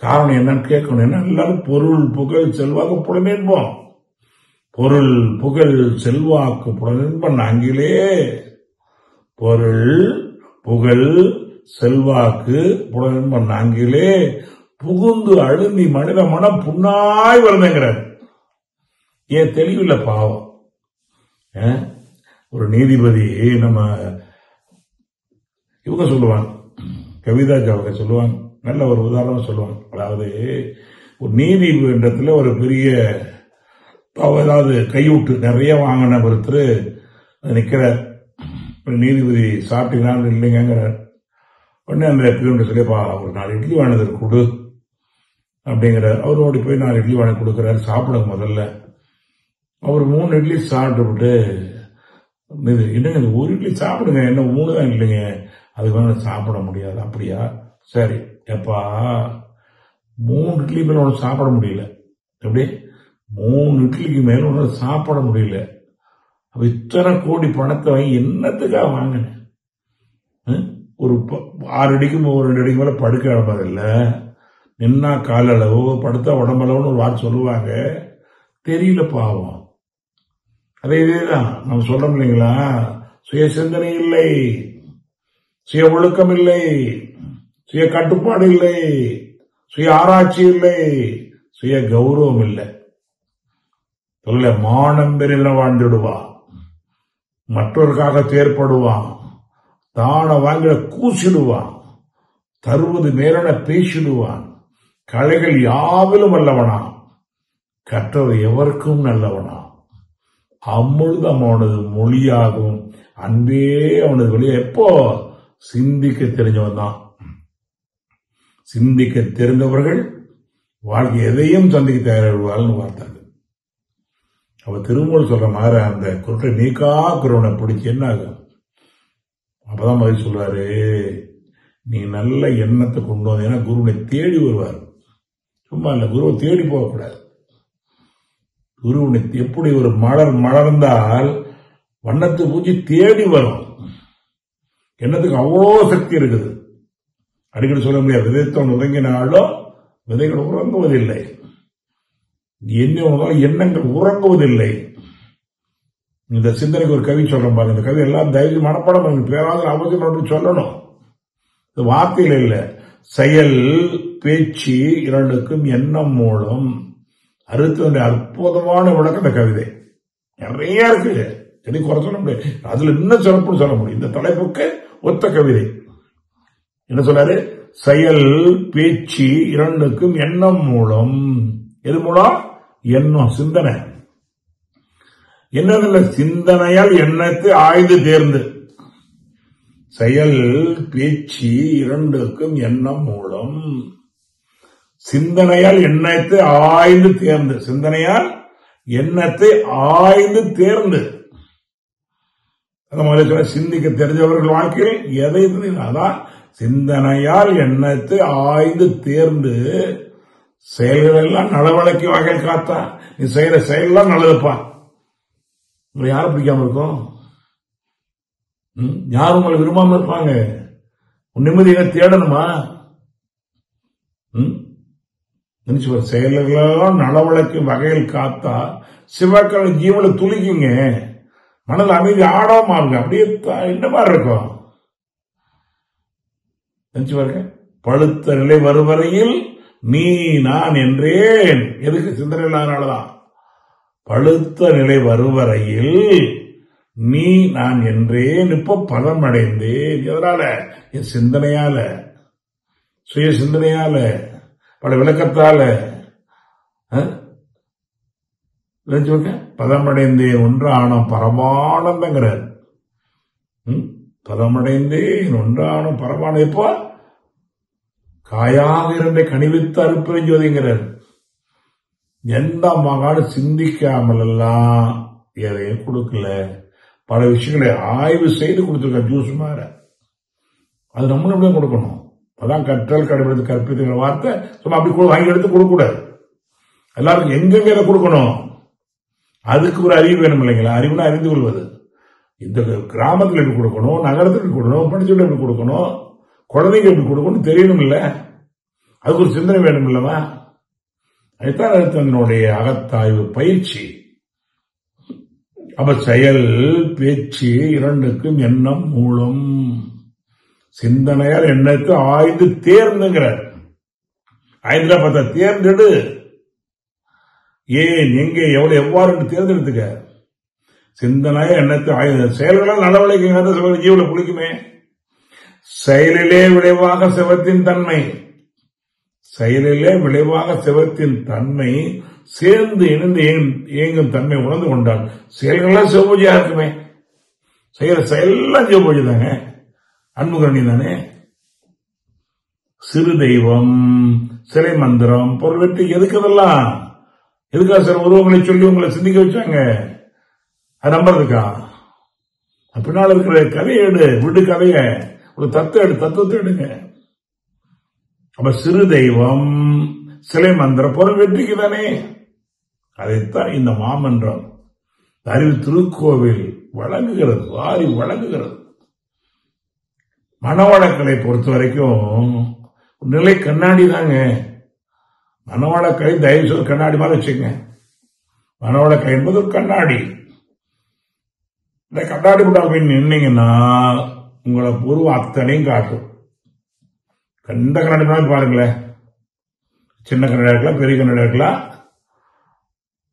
காரணம் என்னன்னு கேட்கணும். என்ன எல்லாரும் பொருள் புகழ் செல்வாக்கு புலனேன்போம். பொருள் புகழ் செல்வாக்கு புலனேன்பன் அங்கிலே பொருள் புகழ் செல்வாக்கு புலனேன்பன் அங்கிலே புகுந்து அழுந்தி மனித மனம் புண்ணாய் வருதுங்கிறார். ஏன் தெளிவில்லை பாவம். ஒரு நீதிபதி நம்ம இவங்க சொல்லுவாங்க, கவிதா அவங்க சொல்லுவாங்க, நல்ல ஒரு உதாரணம் சொல்லுவாங்க. அதாவது ஒரு நீதிமன்றத்தில் ஒரு பெரிய அதாவது கையூட்டு நிறைய வாங்கின ஒருத்தர் நிற்கிறார். நீதிபதி சாப்பிட்டீங்களான்னு இல்லைங்கிறார். உடனே அந்த பிரிவு சொல்லிப்பா ஒரு 4 இட்லி வாங்கினது கொடு அப்படிங்கிறார். அவர் ஓடி போய் 4 இட்லி வாங்கி கொடுக்குறாரு. சாப்பிடுங்க முதல்ல. அவர் 3 இட்லி சாப்பிட்டு என்னங்க 1 இட்லி சாப்பிடுங்க, என்ன 3 தான் இல்லைங்க, அதுக்கு மேல சாப்பிட முடியாது. அப்படியா, சரி எப்பா 3 இட்லி மேல ஒன்று சாப்பிட முடியல. எப்படி 3 இட்லிக்கு மேல ஒன்று சாப்பிட முடியல. இத்தனை கோடி பணத்தை என்னத்துக்காக வாங்கினேன்? ஒரு 6 அடிக்கு 2 அடிக்கு மேல படுக்க இடம்பதில்ல, நின்னா காலளவு படுத்தா உடம்பளவுன்னு ஒரு வார்த்தை சொல்லுவாங்க. தெரியல பாவம். அதே இதேதான் நம்ம சொல்றோம் இல்லைங்களா, சுய சிந்தனை இல்லை, சுய ஒழுக்கம் இல்லை, சுய கட்டுப்பாடு இல்லை, சுய ஆராய்ச்சி இல்லை, சுய கௌரவம் இல்லை. சொல்ல மானம் பெரில வாழ்ந்துடுவான், மற்றவருக்காக தேர்ப்படுவான், தான வாங்கிட கூசிடுவான், தருவது மேலென பேசிடுவான், கலைகள் யாவிலும் வல்லவனா, கற்றவர் எவருக்கும் நல்லவனா, அமுழ்தம் அவனது மொழியாகும், அன்பே அவனது வழியா. எப்போ சிந்திக்க தெரிஞ்சவன் தான். சிந்திக்க தெரிந்தவர்கள் வாழ்க்கை எதையும் சந்திக்க தயாரிடுவார்கள் வார்த்தாங்க. அவ திருமூல் சொல்ற மாதிரி அந்த குருட்டை நீக்கா குருவனை பிடிச்சி என்ன ஆகும்? அப்பதான் மாதிரி சொல்றாரு, நீ நல்ல எண்ணத்தை கொண்டு வந்து, ஏன்னா குருவனை தேடி வருவார். சும்மா இல்ல, குருவை தேடி போகக்கூடாது. குருவனை எப்படி ஒரு மலர் மலர்ந்தால் வண்ணத்து பூச்சி தேடி வரும். எண்ணத்துக்கு அவ்வளோ சக்தி இருக்குது. அடிக்கடி சொல்ல முடியாது, விதைத்தவன் உறங்கினாலும் விதைகள் உறங்குவதில்லை, எண்ணங்கள் உறங்குவதில்லை. இந்த சிந்தனைக்கு ஒரு கவி சொல்றேன் பாருங்க. இந்த கவி எல்லாம் தயவு மனப்படம் பேராத அவசியம் சொல்லணும். இது வார்த்தையில் இல்லை, செயல் பேச்சு இரண்டுக்கும் எண்ணம் மூலம் அறுத்தனுடைய அற்புதமான விளக்கம் இந்த கவிதை. நிறைய இருக்கு, எதை குறை சொல்ல முடியாது. அதுல இன்னும் சிறப்புன்னு சொல்ல முடியும். இந்த தலைப்புக்கு ஒத்த கவிதை. என்ன சொன்னாரு? செயல் பேச்சு இரண்டுக்கும் எண்ணம் மூலம். எது மூலம்? எண்ணம், சிந்தனை. என்ன சிந்தனையால் எண்ணத்தை ஆய்ந்து தேர்ந்து. செயல் பேச்சு இரண்டுக்கும் எண்ணம் மூலம். சிந்தனையால் எண்ணத்தை ஆய்ந்து தேர்ந்து. சிந்தனையால் எண்ணத்தை ஆய்ந்து தேர்ந்து. அந்த மாதிரி சிந்திக்க தெரிஞ்சவர்கள் வாழ்க்கையில் எதை அதான் சிந்தனையால் எண்ணத்தை ஆய்ந்து தேர்ந்து செயல்கள் எல்லாம் நலவழக்கி வகையில் காத்தா நீ செய்யற செயல்லாம் நல்லதுப்பா. உங்களை யாரும் பிடிக்காம இருக்கும்? யாரும் உங்களை விரும்பாம இருப்பாங்க? நிம்மதியை தேடணுமா? நினைச்சு செயல்களெல்லாம் நலவழக்கு வகையில் காத்தா சிவக்களை ஜீவனை துளிக்குங்க, மனதில் அமைதி ஆடாம இருங்க, அப்படியே இந்த மாதிரி இருக்கும். நினைச்சு பாருங்க, பழுத்த நிலை வருவரையில் நீ நான் என்றேன். எதுக்கு? சிந்தனை இல்லாதனாலதான். பழுத்த நிலை வருவரையில் நீ நான் என்றேன். இப்ப பதம் அடைந்தேன். எதனால? என் சிந்தனையால, சுய சிந்தனையால, பல விளக்கத்தால பதமடைந்தேன். ஒன்றானம் பரமானந்தங்கிறார். பதமடைந்தேன் ஒன்றானம் பரமானந்தம். எப்போ? காயாக இரண்டை கனிவித்து அனுப்பிஞ்சுவதுங்கிறார். எந்த மகாடு சிந்திக்காமல் எல்லாம் எதையும் கொடுக்கல. பல விஷயங்களை ஆய்வு செய்து கொடுத்துருக்க. ஜூஸ் மாற அது நம்மளும் அப்படியே கொடுக்கணும். அதான் கற்றல் கடைபிடித்து கற்பித்துங்கிற வார்த்தை சும்மா அப்படி வாங்கி எடுத்து கொடுக்கக்கூடாது. எல்லாருக்கும் எங்கெங்க எதை கொடுக்கணும், அதுக்கு ஒரு அறிவு வேணும் இல்லைங்களா? அறிவுனா அறிந்து கொள்வது. இந்த கிராமத்தில் எப்படி கொடுக்கணும், நகரத்தில் எப்படி கொடுக்கணும், படிச்சுட்டு எப்படி கொடுக்கணும், குழந்தைங்க எப்படி கொடுக்கணும் தெரியணும் இல்ல? அதுக்கு ஒரு சிந்தனை வேணும் இல்லவா? அதுதான் தன்னுடைய அகத்தாய்வு பயிற்சி. அப்ப செயல் பேச்சு இரண்டுக்கும் எண்ணம் மூலம். சிந்தனையால் எண்ணத்தை ஆய்ந்து தேர்ந்துங்கிறார். ஆய்ந்தா பார்த்தா தேர்ந்தெடு. ஏன், எங்கே, எவ்வளவு, எவ்வாறு தேர்ந்தெடுத்துக்க. சிந்தனையா எண்ணத்தை ஆய்ந்து செயல்களால் நடவடிக்கை ஜீவனை குளிக்குமே. செயலிலே விளைவாக சிவத்தின் தன்மை, செயலிலே விளைவாக சிவத்தின் தன்மை சேர்ந்து இணைந்து இயங்கும் தன்மை உணர்ந்து கொண்டால் செயல்கள்லாம் சிவபூஜையா இருக்குமே. செய்யற செயல்லாம் சிவபூஜை தாங்க, அன்புகரணி தானே. சிறு தெய்வம், சிலை மந்திரம், பொருள் வெற்றி, எதுக்கு அதெல்லாம்? எதுக்கா சார் உருவங்களை சொல்லி உங்களை சிந்திக்க வச்சாங்க? அது நம்புறதுக்கா? பின்னால இருக்கிற கதையை எடு, விடு கதைய, ஒரு தத்துவத்தை எடுங்க. அப்ப சிறு தெய்வம், சிலை மந்திரம், பொருள் வெற்றிக்கு தானே. அதைத்தான் இந்த மாமன்றம் அறிவு திருக்கோவில் வழங்குகிறது, வாரி வழங்குகிறது. மனவளக்கலை பொறுத்த வரைக்கும் நிலை கண்ணாடி தாங்க. மனவளக்கலை தயவு செய்து கண்ணாடி மாதிரி வச்சுங்க. மனவளக்கலை என்பது ஒரு கண்ணாடி. இந்த கண்ணாடி கூட நின்னீங்கன்னா உங்களை பூர்வம் அத்தனையும் காட்டும். எந்த கண்ணாடி மாதிரி பாருங்களேன். சின்ன கண்ணாடி இருக்கலாம், பெரிய கண்ணாடி இருக்கலாம்,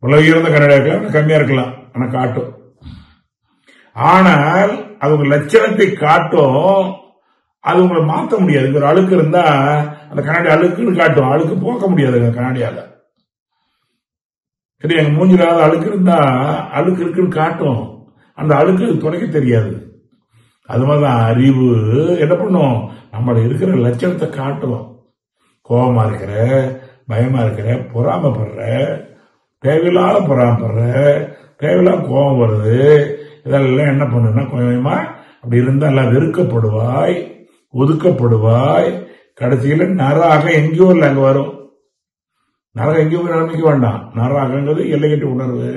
உயர்ந்த கண்ணாடி இருக்கலாம், கம்மியா இருக்கலாம், ஆனா காட்டும். ஆனால் அது உங்க லட்சணத்தை காட்டும். அது உங்களை மாற்ற முடியாது. ஒரு அழுக்கு இருந்தா அந்த கண்ணாடி அழுக்குன்னு காட்டும், அழுக்கு போக்க முடியாது கண்ணாடியால. சரி, எங்க மூஞ்சில அழுக்கு இருந்தா அழுக்கு இருக்குன்னு காட்டும், அந்த அழுக்கு துடைக்க தெரியாது. அது மாதிரிதான் அறிவு என்ன பண்ணும், நம்மள இருக்கிற லட்சணத்தை காட்டும். கோபமா இருக்கிற, பயமா இருக்கிற, பொறாமப்படுற, தேவையில்லாத பொறாமப்படுற, தேவையில்லாத கோபம் வருது, இதெல்லாம் என்ன பண்ணுன்னா கொஞ்சமா அப்படி இருந்தா எல்லாம் வெறுக்கப்படுவாய், ஒதுக்கப்படுவாய். கடைசியில நராக எங்கேயோ இல்லை அங்க வரும். நரகம் எங்கேயோ நினைக்க வேண்டாம். நராகங்கிறது எல்லை கட்டி உணர்வு.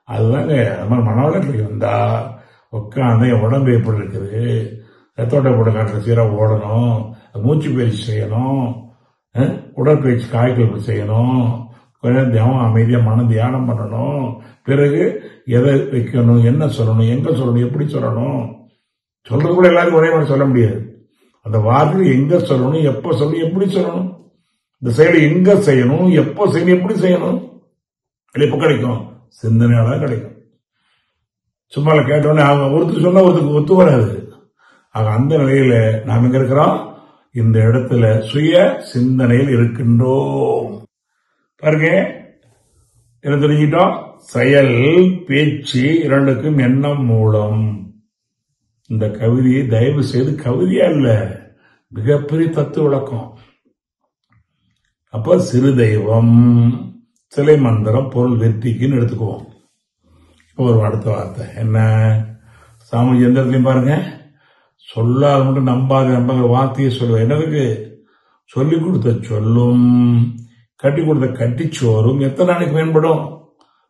அதுதாங்க நம்ம மனவளக்கலை வந்தா உட்காந்து என் உடம்பு எப்படி இருக்குது, ரத்தோட்ட போட்ட காட்டுற சீராக ஓடணும், மூச்சு பயிற்சி செய்யணும், உடற்பயிற்சி காய்கறி செய்யணும், கொஞ்சம் தியானம் அமைதியா மன தியானம் பண்ணணும். பிறகு எதை வைக்கணும், என்ன சொல்லணும், எங்க சொல்லணும், எப்படி சொல்லணும். சொல்றது கூட எல்லாருக்கும் ஒரே மாதிரி சொல்ல முடியாது. அந்த வார்த்தை எங்க சொல்லணும், எப்ப சொல்லணும், எப்படி சொல்லணும், இந்த செயலை எங்க செய்யணும், எப்ப செய்யணும், எப்படி செய்யணும், எப்ப கிடைக்கும், சிந்தனையால கிடைக்கும். சும்மா கேட்டோன்னே அவங்க ஒருத்தர் சொன்னா ஒருத்தருக்கு ஒத்து வராது. ஆக அந்த நிலையில நாம் எங்க இருக்கிறோம், இந்த இடத்துல சுய சிந்தனையில் இருக்கின்றோம். பாருங்க, என்ன தெரிஞ்சிட்டோம், செயல் பேச்சு இரண்டுக்கும் எண்ணம் மூலம். இந்த கவிதையை தயவு செய்து கவிதையா இல்ல, மிகப்பெரிய தத்துவ விளக்கம். அப்ப சிறு தெய்வம், சிலை மந்திரம், பொருள் வெற்றிக்குன்னு எடுத்துக்குவோம். ஒரு அடுத்த வார்த்தை என்ன, சாமி எந்த இடத்துலையும் பாருங்க, சொல்லாத மட்டும் நம்பாத வார்த்தையை சொல்லுவேன். என்னதுக்கு? சொல்லிக் கொடுத்த சொல்லும் கட்டி கொடுத்த கட்டிச்சோறும் எத்தனை நாளைக்கு பயன்படும்?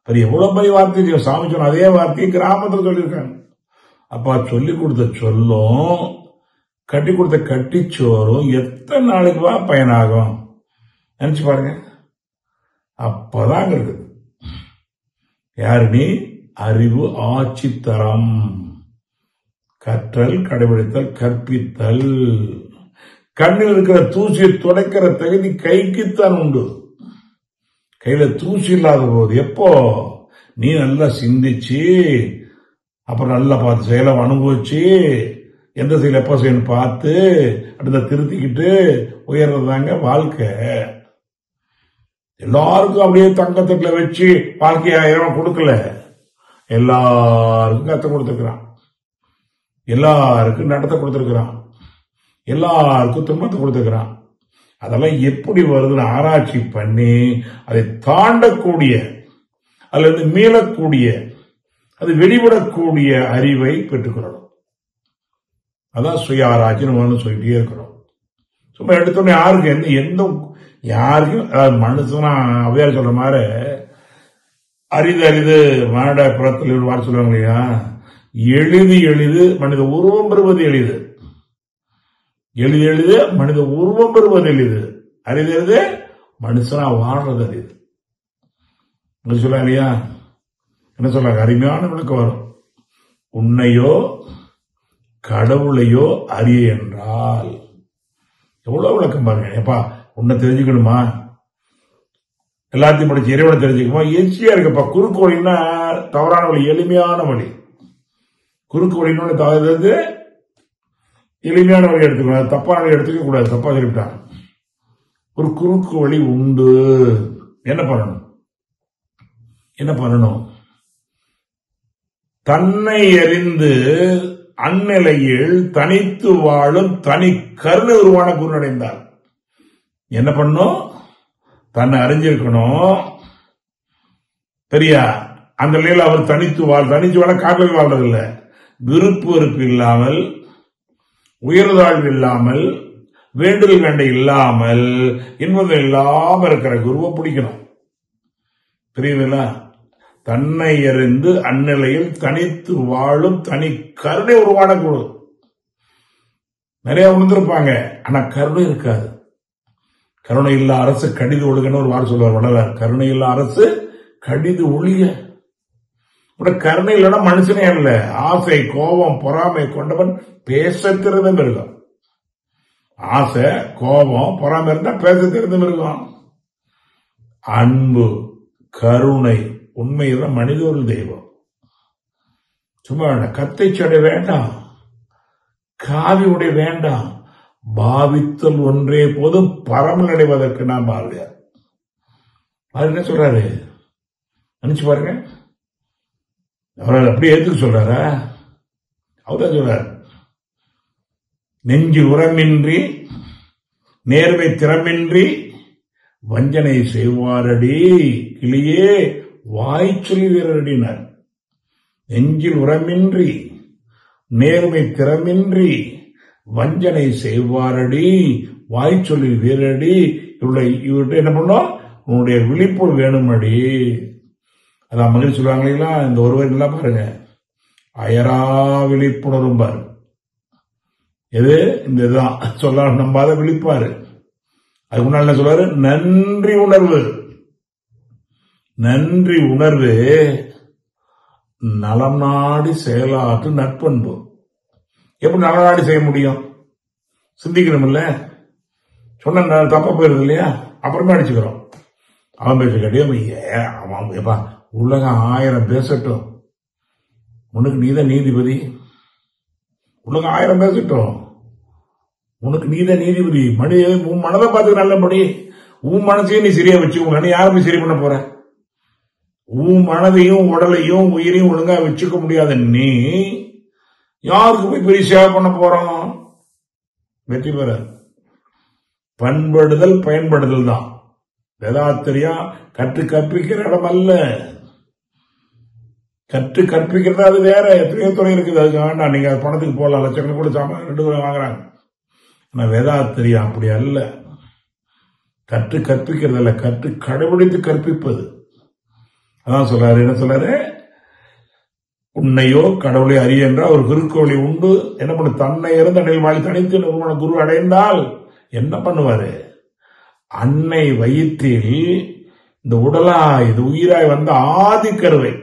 எவ்வளவு பெரிய வார்த்தை சாமி சொன்ன அதே வார்த்தையை கிராமத்தில் சொல்லியிருக்காங்க. அப்பா சொல்லிக் கொடுத்த சொல்லும் கட்டி கொடுத்த கட்டிச்சோறும் எத்தனை நாளைக்கு பயனாகும்? நினைச்சு பாருங்க. அப்பதான் இருக்குது யாரு நீ? அறிவு ஆட்சி தரம், கற்றல், கடைபிடித்தல், கற்பித்தல். கண்ணில் இருக்கிற தூசியை துடைக்கிற தகுதி கைக்குத்தான் உண்டு. கையில தூசி இல்லாத போது எப்போ நீ நல்லா சிந்திச்சு அப்புறம் நல்லா பார்த்து செயலை அனுபவிச்சு எந்த செயல் எப்ப செய்யணும் பார்த்து அடுத்த திருத்திக்கிட்டு உயர்றதாங்க வாழ்க்கை. எல்லாருக்கும் அப்படியே தங்கத்தட்டுல வச்சு வாழ்க்கைய கொடுக்கல, எல்லாருக்கும் கத்த கொடுத்துருக்கிறான், எல்லாருக்கும் நடத்த கொடுத்துருக்கிறான், எல்லாருக்கும் துன்பத்தை கொடுத்துருக்கிறான். அதெல்லாம் எப்படி வருதுன்னு ஆராய்ச்சி பண்ணி அதை தாண்டக்கூடிய அல்லது மீளக்கூடிய அது வெளிவிடக்கூடிய அறிவை பெற்றுக்கிறோம். அதான் சுய ஆராய்ச்சின்னு சொல்லிட்டே இருக்கிறோம். சும்மா எடுத்தோடனே யாருக்கு எந்த யாருக்கும் மனுஷனா அவையார் சொல்ற மாதிரி அரிது அரிது மாட புறத்தில் வார சொல்லுவாங்க இல்லையா, எளிது மனித உருவம் பெறுவது எளிது, எளிது மனித உருவம் பெறுவது எளிது, அரிது மனுஷனா வாழ்றது அரிது. சொல்ல இல்லையா? என்ன சொல்றாங்க? அருமையான விளக்கம் வரும். உன்னையோ கடவுளையோ அறிய என்றால் எவ்வளவு விளக்கம் பாருங்க. எப்பா உன்னை தெரிஞ்சுக்கணுமா? எல்லாத்தையும் படிச்சு இறைவனை தெரிஞ்சுக்கணுமா? ஈஸியா இருக்குப்பா. குறுக்கு வழின்னா தவறான வழி, எளிமையான வழி. குறுக்கு வழின்னு தவறு எளிமையான வழி எடுத்துக்கணும், தப்பான வழி எடுத்துக்க கூடாது. தப்பா சொல்லிவிட்டாங்க. ஒரு குறுக்கு வழி உண்டு. என்ன பண்ணணும்? தன்னை அறிந்து அந்நிலையில் தனித்து வாழும் தனி கருணை உருவான குருநடைந்தார். என்ன பண்ணும்? தன்னை அறிஞ்சிருக்கணும். பெரியா அந்த நிலையில் அவர் தனித்து வாழ காட்டில் வாழ்றதில்லை. விருப்பு வெறுப்பு இல்லாமல், உயர்தாழ்வு இல்லாமல், வேண்டுதல் வேண்டை இல்லாமல், இன்பம் இல்லாமல் இருக்கிற குருவை பிடிக்கணும். புரியுதுங்களா? தன்னை அறிந்து அந்நிலையில் தனித்து வாழும் தனி கருணை உருவான குரு. நிறைய உணர்ந்திருப்பாங்க, ஆனா கருணை இருக்காது. கருணை இல்ல அரசு கடிது ஒழுகன்னு ஒரு வார்த்தை சொல்லுவார் வள்ளலார். கருணை இல்ல அரசு கடிது ஒழிய. கருணை இல்லைன்னா மனுஷனே இல்ல. ஆசை, கோபம், பொறாமை கொண்டவன் பேச திறந்த மிருகம். ஆசை, கோபம், பொறாமை இருந்தா பேச திறந்த மிருகம். அன்பு, கருணை, உண்மைதான் மனித ஒரு தெய்வம். சும்மா கத்தை சடை வேண்டாம், காவி உடை வேண்டாம், பாவித்தல் ஒன்றே போதும் பரமல் அடைவதற்கு நான் பாரதியார். அது என்ன சொல்றாரு நினைச்சு பாருங்க. அவரால் அப்படியே ஏத்துக்க சொல்றாரா? அவர்தான் சொல்றாரு, நெஞ்சில் உரமின்றி நேர்மை திறமின்றி வஞ்சனை செய்வாரடி கிளியே வாய்ச்சொல்லி வீரரடினார். நெஞ்சில் உரமின்றி நேர்மை திறமின்றி வஞ்சனை செய்வாரடி வாய்ச்சொல்லி வீரடி. இவர்கிட்ட என்ன பண்ணோம்? உன்னுடைய விழிப்பு வேணுமடி. அதான் மகிழ்ச்சி சொல்லுவாங்களா, இந்த ஒருவர் நல்லா பாருங்க, அயரா விழிப்புணரும் பாரு. எது? இந்த இதுதான் சொல்ல நம்பாத விழிப்பாரு. அதுக்கு முன்னாடி என்ன சொல்றாரு? நன்றி உணர்வு. நன்றி உணர்வு நலம் நாடி செயலாற்று நற்பண்பு. எப்படி நலம் நாடி செய்ய முடியும்? சிந்திக்கணும் இல்ல. சொன்ன தப்பா போயிருது இல்லையா? அப்புறமே அடிச்சுக்கிறோம். அவன் பேச கேட்டியா? உலகம் 1000 பேசட்டும், உனக்கு நீதான் நீதிபதி. உலகம் 1000 பேசட்டும், உனக்கு நீதான் நீதிபதி. உன் மனதை பார்த்து நல்லபடி. உன் மனசையும் நீ சரியா வச்சுக்கோங்க. யாருமே சரி பண்ண போற? உன் மனதையும் உடலையும் உயிரையும் ஒழுங்கா வச்சுக்க முடியாத நீ யாருக்கு போய் பெரிய சேவை பண்ண போறோம்? வெற்றி பெற பண்படுதல் பயன்படுதல் தான். வேதாத்திரியா கற்று கற்பிக்கிற இடம் அல்ல. கற்று கற்பிக்கிறது அது வேற, எத்தனையோ துறை இருக்குது. அதுக்கு வேண்டாம், நீங்க பணத்துக்கு போடலாம், லட்சக்கணக்கு கூட சாமான் 2 வாங்குறாங்க. ஆனா வேதாத்திரியம் அப்படி அல்ல. கற்று கற்பிக்கிறது அல்ல, கற்று கடைபிடித்து கற்பிப்பது. அதான் சொல்றாரு. என்ன சொல்றாரு? உன்னையோ கடவுளை அறிய என்ற ஒரு குறுக்கோளி உண்டு. என்ன பண்ணு? தன்னை இறந்த அடையில் வாழி தனித்து நிறுவன குரு அடைந்தால் என்ன பண்ணுவாரு? அன்னை வயிற்றில் இந்த உடலாய் இது உயிராய் வந்த ஆதி கருவை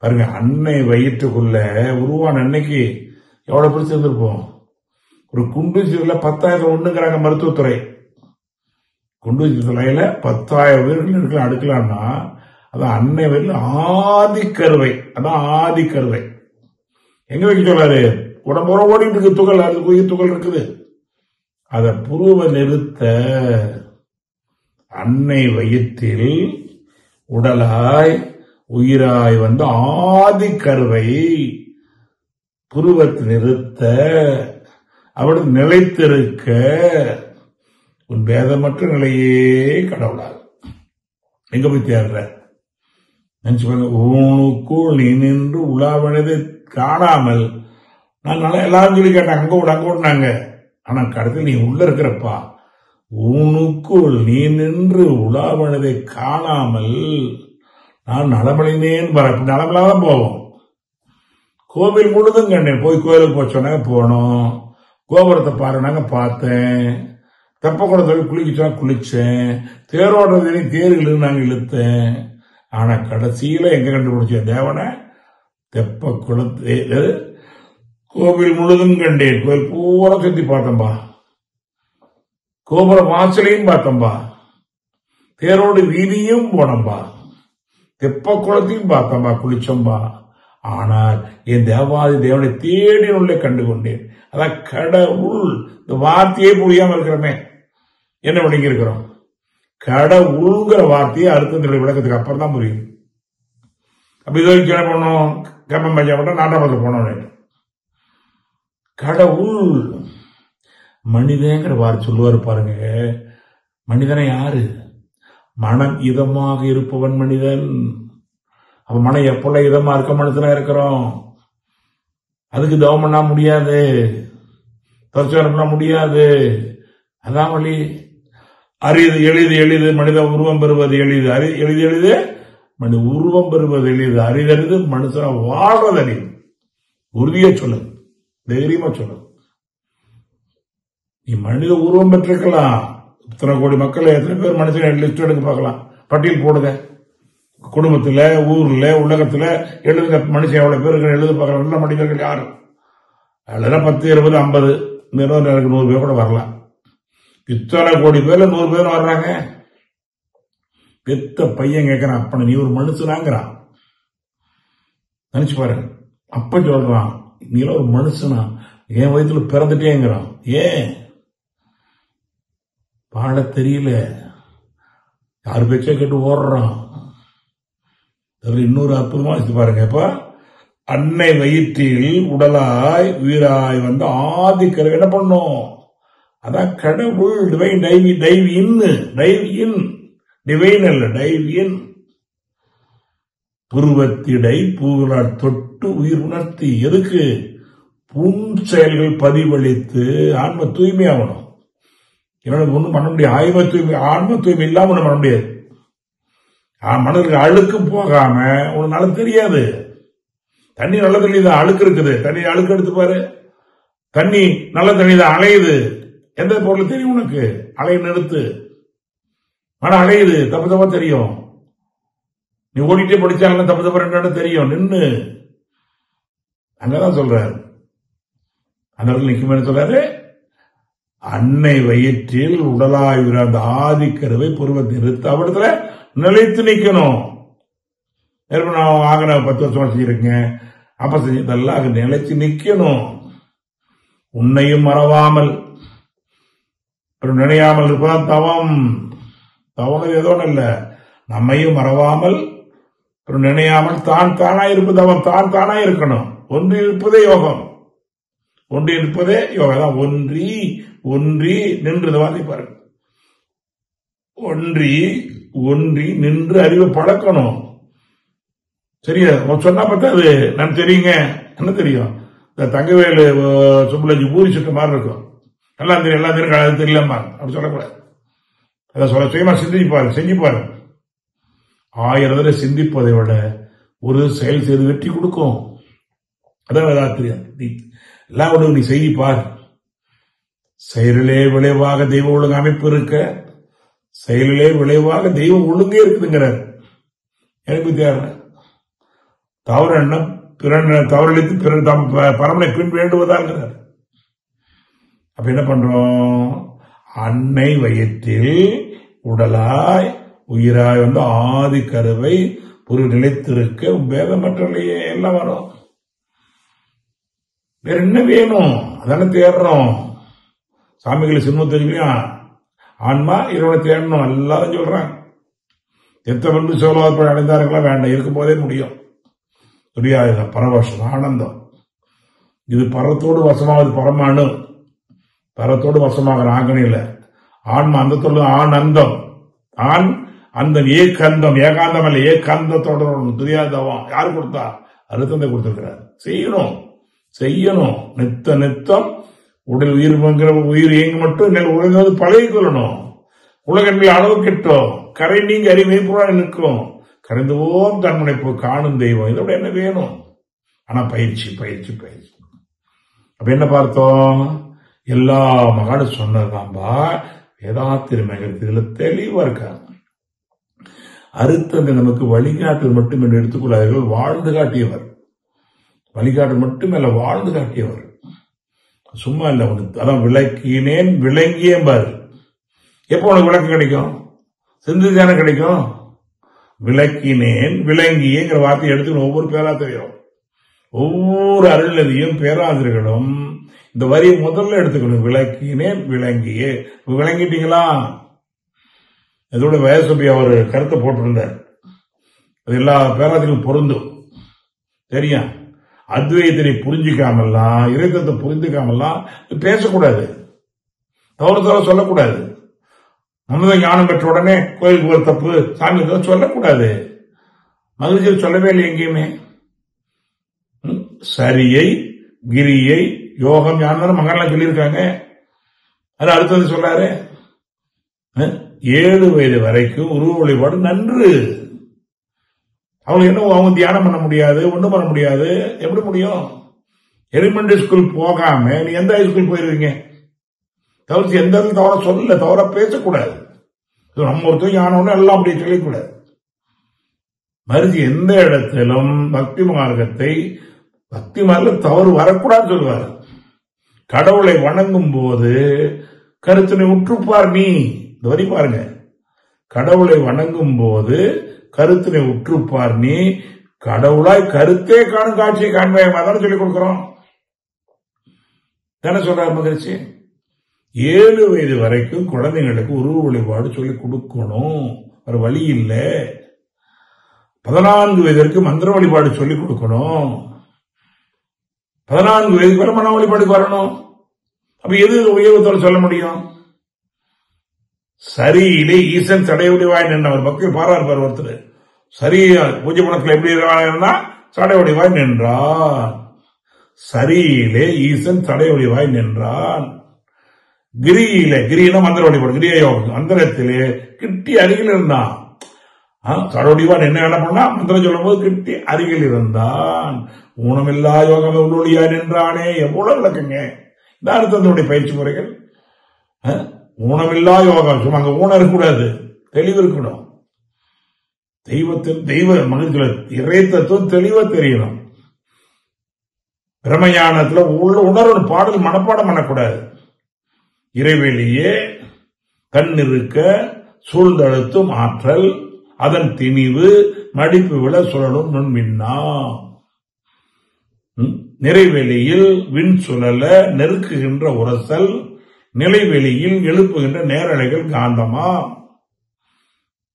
பாருங்க. அன்னை வயிற்றுக்குள்ள உருவான அன்னைக்கு எவ்வளவு பிடிச்சிருந்திருப்போம். ஒரு குண்டூசியில 10,000 ஒண்ணுங்கிறாங்க மருத்துவத்துறை. குண்டூசி துறையில 10,000 உயிர்கள் அடுக்கலாம்னா அதான் அன்னை வயிற்றில் ஆதி கருவை. அதான் ஆதி கருவை. எங்க வைக்க சொல்றாரு? உடம்புற ஓடிட்டு இருக்கு துகள், அது உயிர் துகள் இருக்குது. அத புருவ நிறுத்த அன்னை வயிற்றில் உடலாய் உயிராய் வந்து ஆதி கருவை புருவத்தை நிறுத்த அவள் நிலைத்திருக்க உன் பேதமற்ற நிலையே கடவுளார். எங்க போய் தேடுற? நினைச்சு பாருங்க. ஊனுக்குள் நீ நின்று உலாவனதை காணாமல், நான் நல்லா எல்லாரும் சொல்லி கேட்டேன், அங்க விட அங்க விடுனாங்க. ஆனா கடைசியில் நீ உள்ள இருக்கிறப்பா, ஊனுக்குள் நீ நின்று உலாவனதை காணாமல் நான் நலமடைந்தேன். நலமலாதான் போவோம். கோவில் முழுதும் கண்டேன். போய் கோயிலுக்கு போச்சோன்னாங்க போனோம். கோபுரத்தை பாருனாங்க பார்த்தேன். தெப்ப குளத்துல குளிக்க குளிச்சேன். தேரோடுறது தேர்கள் நாங்க இழுத்தேன். ஆனா கடைசியில எங்க கண்டுபிடிச்சேன் தேவனை? தெப்ப குளத்தை கோவில் முழுதும் கண்டேன். கோயில் பூரா சுத்தி பார்த்தம்பா. கோபுர வாசலையும் பார்த்தம்பா. தேரோடு வீதியும் போனம்பா. தெப்ப குளத்தையும் பார்த்தம்பா, குளிச்சம்பா. ஆனால் என் தேவாதி தேவனை தேடி உள்ளே கண்டு கொண்டேன். அதான் கடவுள். இந்த வார்த்தையே புரியாம இருக்கிறோமே, என்ன விளங்கி இருக்கிறோம்? கடவுள்ங்கிற வார்த்தையை அர்த்தத்தினுடைய விளக்கத்துக்கு அப்புறம் தான் புரியும். அப்ப இது என்ன பண்ணோம்? கப்பம் பஞ்சா மட்டும் நாட்டாமத்தில் போனோம். கடவுள் மனிதங்கிற வார்த்தை சொல்லுவாரு பாருங்க. மனிதனை யாரு? மனம் இதமாக இருப்பவன் மனிதன். அப்ப மனம் எப்பொழுது இதமா இருக்க மனுஷனா இருக்கிறோம். அதுக்கு தவம் பண்ண முடியாது, தற்சோரம் பண்ண முடியாது. அதான் வழி. அரிது எளிது எளிது மனித உருவம் பெறுவது எளிது. எளிது எளிது மனித உருவம் பெறுவது எளிது. அரிதறிது மனுஷனை வாழ்றது அறிவு. உறுதியா சொல்லு, தைரியமா சொல்லு. நீ மனித உருவம் பெற்றிருக்கலாம். இத்தனை கோடி மக்கள் எத்தனை பேர் மனுஷன் லிஸ்ட் எடுக்க பார்க்கலாம், பட்டியல் போடுங்க. குடும்பத்துல, ஊர்ல, உலகத்துல எழுதுங்க. மனுஷன் எவ்வளவு பேருக்கு எழுத பார்க்கலாம். நல்ல மனிதர்கள் யாரு? அதுல 10, 20, 50, 100 பேர் கூட வரலாம். இத்தனை கோடி பேர்ல 100 பேர் வர்றாங்க. பெத்த பையன் கேட்கறான், அப்ப நீ ஒரு மனுஷனாங்கிறான். நினைச்சு பாருங்க. அப்ப சொல்றான், நீ ஒரு மனுஷனா? என் வயதுல பிறந்துட்டேங்கிறான். ஏன்? பாட தெரியல, யாரு பேச்ச கேட்டு ஓடுறான். இன்னொரு அற்புதமா பாருங்க. இப்ப அன்னை வயிற்றில் உடலாய் உயிராய் வந்து ஆதி கருவை என்ன பண்ணும்? அதான் கடவுள். டிவைன் டைவ் இன் டிவைன் அல்ல, டைவ் இன். புருவத்திடை பூவிலார் தொட்டு உயிர் உணர்த்தி. எதுக்கு? புன் செயல்கள் பதிவளித்து ஆன்ம தூய்மையாகணும். என்னோட ஒண்ணும் பண்ண முடியாது. ஆன்ம தூய்மை இல்லாம ஒண்ணும் பண்ண முடியாது. மனதிற்கு அழுக்கு போகாம உனக்கு நல்லா தெரியாது. தண்ணி நல்ல தண்ணி தான், அழுக்கு இருக்குது. தண்ணி அழுக்கு எடுத்து பாரு. தண்ணி நல்ல தண்ணி தான், அலையுது. எந்த பொருள் தெரியும் உனக்கு? அலைய நிறுத்து. மனம் அலையுது, தப்பு தப்பா தெரியும். நீ ஓடிட்டே படிச்சாலும் தப்பு தப்பா 2 தெரியும். நின்று அங்கதான் சொல்றாரு. அந்த இடத்துல நிக்குமே சொல்றாரு. அன்னை வயிற்றில் உடலாய் அந்த ஆதிக்கருவை புருவத்தை நிறுத்த அவடத்துல நிலைத்து நிக்கணும். நான் ஆகின 10 வருஷமா செஞ்சிருக்கேன், அப்ப செஞ்சதெல்லாம் நிலைச்சு நிக்கணும். உன்னையும் மறவாமல் நினையாமல் இருப்பதான் தவம். தவம் ஏதோ இல்ல, நம்மையும் மறவாமல் நினையாமல் தான் தானா இருப்பது தவம். தான் தானா இருக்கணும். ஒன்றி இருப்பதே யோகம். ஒன்றி இருப்பதே யோகம். தான் ஒன்றி ஒன்றி நின்று வாதி பாருங்க. ஒன்றி ஒன்றி நின்று அறிவை பழக்கணும். சரியா சொன்னா பார்த்தா அது நான் தெரியுங்க என்ன தெரியும், இந்த தங்கவேலு சுப்புலஜி பூரி சுட்ட மாதிரி இருக்கும், எல்லாம் தெரியும் எல்லாம் தெரியும் அது தெரியலமா அப்படி சொல்லக்கூடாது. அதை சொல்ல சுயமா சிந்திப்பாரு, செஞ்சு பாரு. 1000 தடவை சிந்திப்பதை விட ஒரு செயல் செய்து வெற்றி கொடுக்கும். அதான் தெரியாது எல்லாம் ஒன்று நீ செய்தி பார். செயலிலே விளைவாக தெய்வ ஒழுங்கு அமைப்பு இருக்க, செயலிலே விளைவாக தெய்வ ஒழுங்கே இருக்குதுங்கிறார். எனக்கு தேவை தவறு எண்ணம் தவறளித்து பிறர் தம் பரமனை பின் வேண்டுவதாங்கிறார். அப்ப என்ன பண்றோம், அன்னை வயிற்றில் உடலாய் உயிராய் வந்து ஆதி கருவை ஒரு நிலைத்திருக்க பேதமற்றலையே எல்லாம் வரும். வேற என்ன வேணும் அதான தேடுறோம். சாமிகளை சின்மம் தெரியும், ஆன்மா இறைவனை தேடணும் எல்லாரும் சொல்றாங்க. எத்தவன்று சோழர் அடைந்தார்களா வேண்டாம், இருக்கும் போதே முடியும். துரியாயுதம் பரவசம் ஆனந்தம், இது பரத்தோடு வசமாவது பரமானு, பரத்தோடு வசமாக ஆகணில ஆன்மா அந்தத்தோடு ஆனந்தம், ஆண் அந்த ஏகந்தம், ஏகாந்தம் அல்ல ஏகாந்தத்தோட துரியாதவம் யாரு கொடுத்தா, அறுத்தந்தை கொடுத்திருக்கிறார். செய்யணும் செய்யணும் நித்தம் உடல் உயிர் இயங்கு மட்டும் உலகம் பழகி கொள்ளணும். உலகங்களில் அளவு கிட்டோம் கரை நீங்க அறிவை புறாக நிற்கும், கரைந்துவோம் தன்முனைப்பு காணும் தெய்வம். இதோட என்ன வேணும், ஆனா பயிற்சி பயிற்சி பயிற்சி. அப்ப என்ன பார்த்தோம், எல்லா மகானும் சொன்னதாம்பா வேதாத்திருமைகளுக்கு இதுல தெளிவா இருக்காங்க. அறுத்தந்தை நமக்கு வழிகாட்டு மட்டும் என்று எடுத்துக்கொள்ளாதீர்கள், வாழ்ந்து காட்டியவர். வழிகாட்டு மட்டுமல்ல வாழ்ந்து காட்டியவர், சும்மா இல்ல. உனக்கு அதான் விளக்கினேன் விளங்கியே பாரு. எப்போ உனக்கு விளக்கு கிடைக்கும், சிந்திச்சான கிடைக்கும். விளக்கினேன் விளங்கியேங்கிற வார்த்தையை எடுத்துக்கணும். ஒவ்வொரு பேராசிரியரும் ஒவ்வொரு அருள்நதியும் பேராசிரியர்களும் இந்த வரியை முதல்ல எடுத்துக்கணும். விளக்கினேன் விளங்கியே, விளங்கிட்டீங்களா? இதோட வயசபி அவர் கருத்தை போட்டிருந்தார், அது எல்லா பேராசிரியரும் பொருந்தும். சரியா, அத்வைதனை புரிஞ்சிக்காமல்லாம் இறைத்தத்தை புரிஞ்சுக்காமல்லாம் பேசக்கூடாது, தவறு தவறு சொல்லக்கூடாது. நம்மதான் ஞானம் பெற்ற உடனே கோயிலுக்கு ஒரு தப்பு சாமி சொல்லக்கூடாது. மகிழ்ச்சியில் சொல்லவே இல்லை எங்கேயுமே. சரியை கிரியை யோகம் ஞானம் மகன்லாம் சொல்லியிருக்காங்க. அது அடுத்தது சொல்றாரு, 7 வயது வரைக்கும் உருவ வழிபாடு நன்று. அவங்க என்ன அவங்க தியானம் பண்ண முடியாது, ஒண்ணும் பண்ண முடியாது. எப்படி முடியும்? எலிமெண்டரி ஸ்கூல் போகாம நீ எந்த ஹை ஸ்கூல் போயிருவீங்க? தவிர்த்து எந்த தவற சொல்ல, தவற பேசக்கூடாது. நம்ம ஒருத்தர் ஞானம் எல்லாம் அப்படி சொல்லக்கூடாது. மறுத்து எந்த இடத்திலும் பக்தி மார்க்கத்தை பக்தி மார்க்கம் தவறு வரக்கூடாது சொல்லுவார். கடவுளை வணங்கும் போது கருத்தினை உற்றுப்பார். நீ இந்த வரி பாருங்க, கடவுளை வணங்கும் போது கருத்தினை உற்றுப்பார். நீ கடவுளாய் கருத்தே காணும் காட்சியை காண்பாயமா தானே சொல்லிக் கொடுக்கிறோம். தானே சொல்றாரு மகிழ்ச்சி. 7 வயது வரைக்கும் குழந்தைங்களுக்கு உருவ வழிபாடு சொல்லிக் கொடுக்கணும், ஒரு வழி இல்லை. 14 வயதிற்கு மந்திர வழிபாடு சொல்லிக் கொடுக்கணும். 14 வயதுக்கு வரை மன வழிபாடுக்கு வரணும். அப்ப எது உயர்வத்தோடு சொல்ல முடியும்? சரியிலே ஈசன் சடையுடைவாய் நின்றவர் பக்கம் பாரார் ஒருத்தர். சரியா பூஜை பணத்துல எப்படி இருந்தா சடையுடைவாய் நின்றான். சரியிலே ஈசன் சடையுடைவாய் நின்றான். கிரியில கிரியில மந்திர வழிபாடு கிரிய யோகம் மந்திரத்திலே கிட்டி அருகில் இருந்தான். சடையுடைவான் என்ன பண்ணா மந்திரம் சொல்லும் போது கிட்டி அருகில் இருந்தான். ஊனமில்லா யோகம் உள்ளொழியா நின்றானே. எவ்வளவு விளக்குங்க இந்த அர்த்தத்தினுடைய பயிற்சி முறைகள். ஊனமில்லா யோகம், சும்மா அங்க ஊனம் இருக்கக்கூடாது, தெளிவு இருக்கணும். தெய்வத்தின் தெய்வ மகிழ்ச்சியில இறை தத்துவம் தெளிவா தெரியணும். பிரமஞானத்துல உணர்வு பாடல் மனப்பாடம் பண்ணக்கூடாது. இறைவெளியே கண்ணிருக்க சூழ்ந்தழுத்தும் ஆற்றல், அதன் திணிவு மடிப்பு விழ சுழலும் நுண்மின்னா. நிறைவெளியில் விண் சுழல நெருக்குகின்ற உரசல், நிலைவெளியில் எழுப்புகின்ற நேரலைகள் காந்தமா.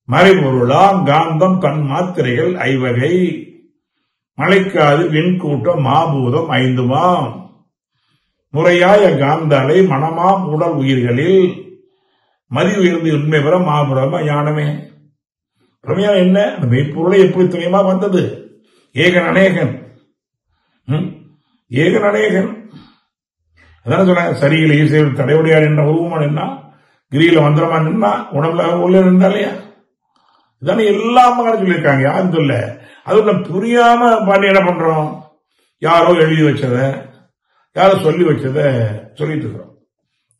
மறைபொருளாம் காந்தம் தன் மாத்திரைகள் 5 வகை. மலைக்காது விண்கூட்டம் மாபூதம் 5மாம். முறையாய காந்தலை மனமாம் உடல் உயிர்களில் மதி உயர்ந்து உண்மை பெற மாபுரம ஞானமே. பிரமையான என்ன? அந்த மெய்ப்பொருளை எப்படி துணையமா வந்தது? ஏகன் அநேகன். ஏகன் அநேகன். அதான சொன்னாங்க, சரியில் ஈசையில் தடையுடையார் என்ற உருவமான என்ன, கிரியில மந்திரமா நின்னா, உணவுல உள்ள இருந்தா இல்லையா, இதானே எல்லா மகனும் சொல்லியிருக்காங்க. யாரும் சொல்ல. அது புரியாம பாண்டி என்ன பண்றோம், யாரோ எழுதி வச்சத, யாரோ சொல்லி வச்சத சொல்லிட்டு இருக்கிறோம்.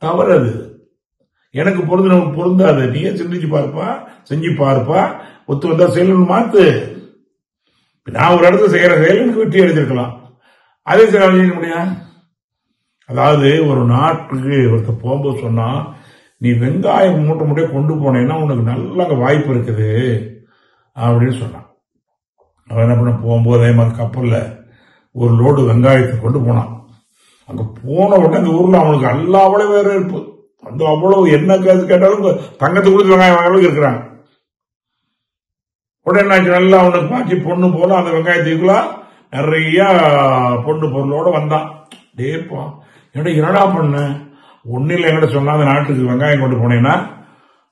தவறு அது. எனக்கு பொருந்தாது. நீயே சிந்திச்சு பார்ப்பா, செஞ்சு பார்ப்பா, ஒத்து வந்தா செயல் மாத்து. நான் ஒரு இடத்துல செய்யற செயல் எனக்கு வெற்றி அடைஞ்சிருக்கலாம், அதே செய்ய முடியாது. அதாவது ஒரு நாட்டுக்கு ஒருத்தர் போகும்போது சொன்னா, நீ வெங்காயம் மூட்டை மூட்டையை கொண்டு போனேன்னா உனக்கு நல்ல வாய்ப்பு இருக்குது அப்படின்னு சொன்னான். அவன் என்ன பண்ண, போகும்போது அதே மாதிரி கப்பல்ல ஒரு லோடு வெங்காயத்தை கொண்டு போனான். அங்க போன உடனே அந்த ஊர்ல அவனுக்கு அல்லாவளே வேற இருப்பு, அந்த அவ்வளவு என்ன கேட்டாலும் தங்கத்தை கொடுத்து வெங்காயம் வாங்க இருக்கிறாங்க. உடனே நல்லா அவனுக்கு பாக்கி பொண்ணு போல அந்த வெங்காயத்துக்குலாம் நிறைய பொண்ணு பொருளோட வந்தான். டேப்பா என்னடா பண்ண, ஒன்னில் என்கிட்ட சொன்னா அந்த நாட்டுக்கு வெங்காயம் கொண்டு போனேன்னா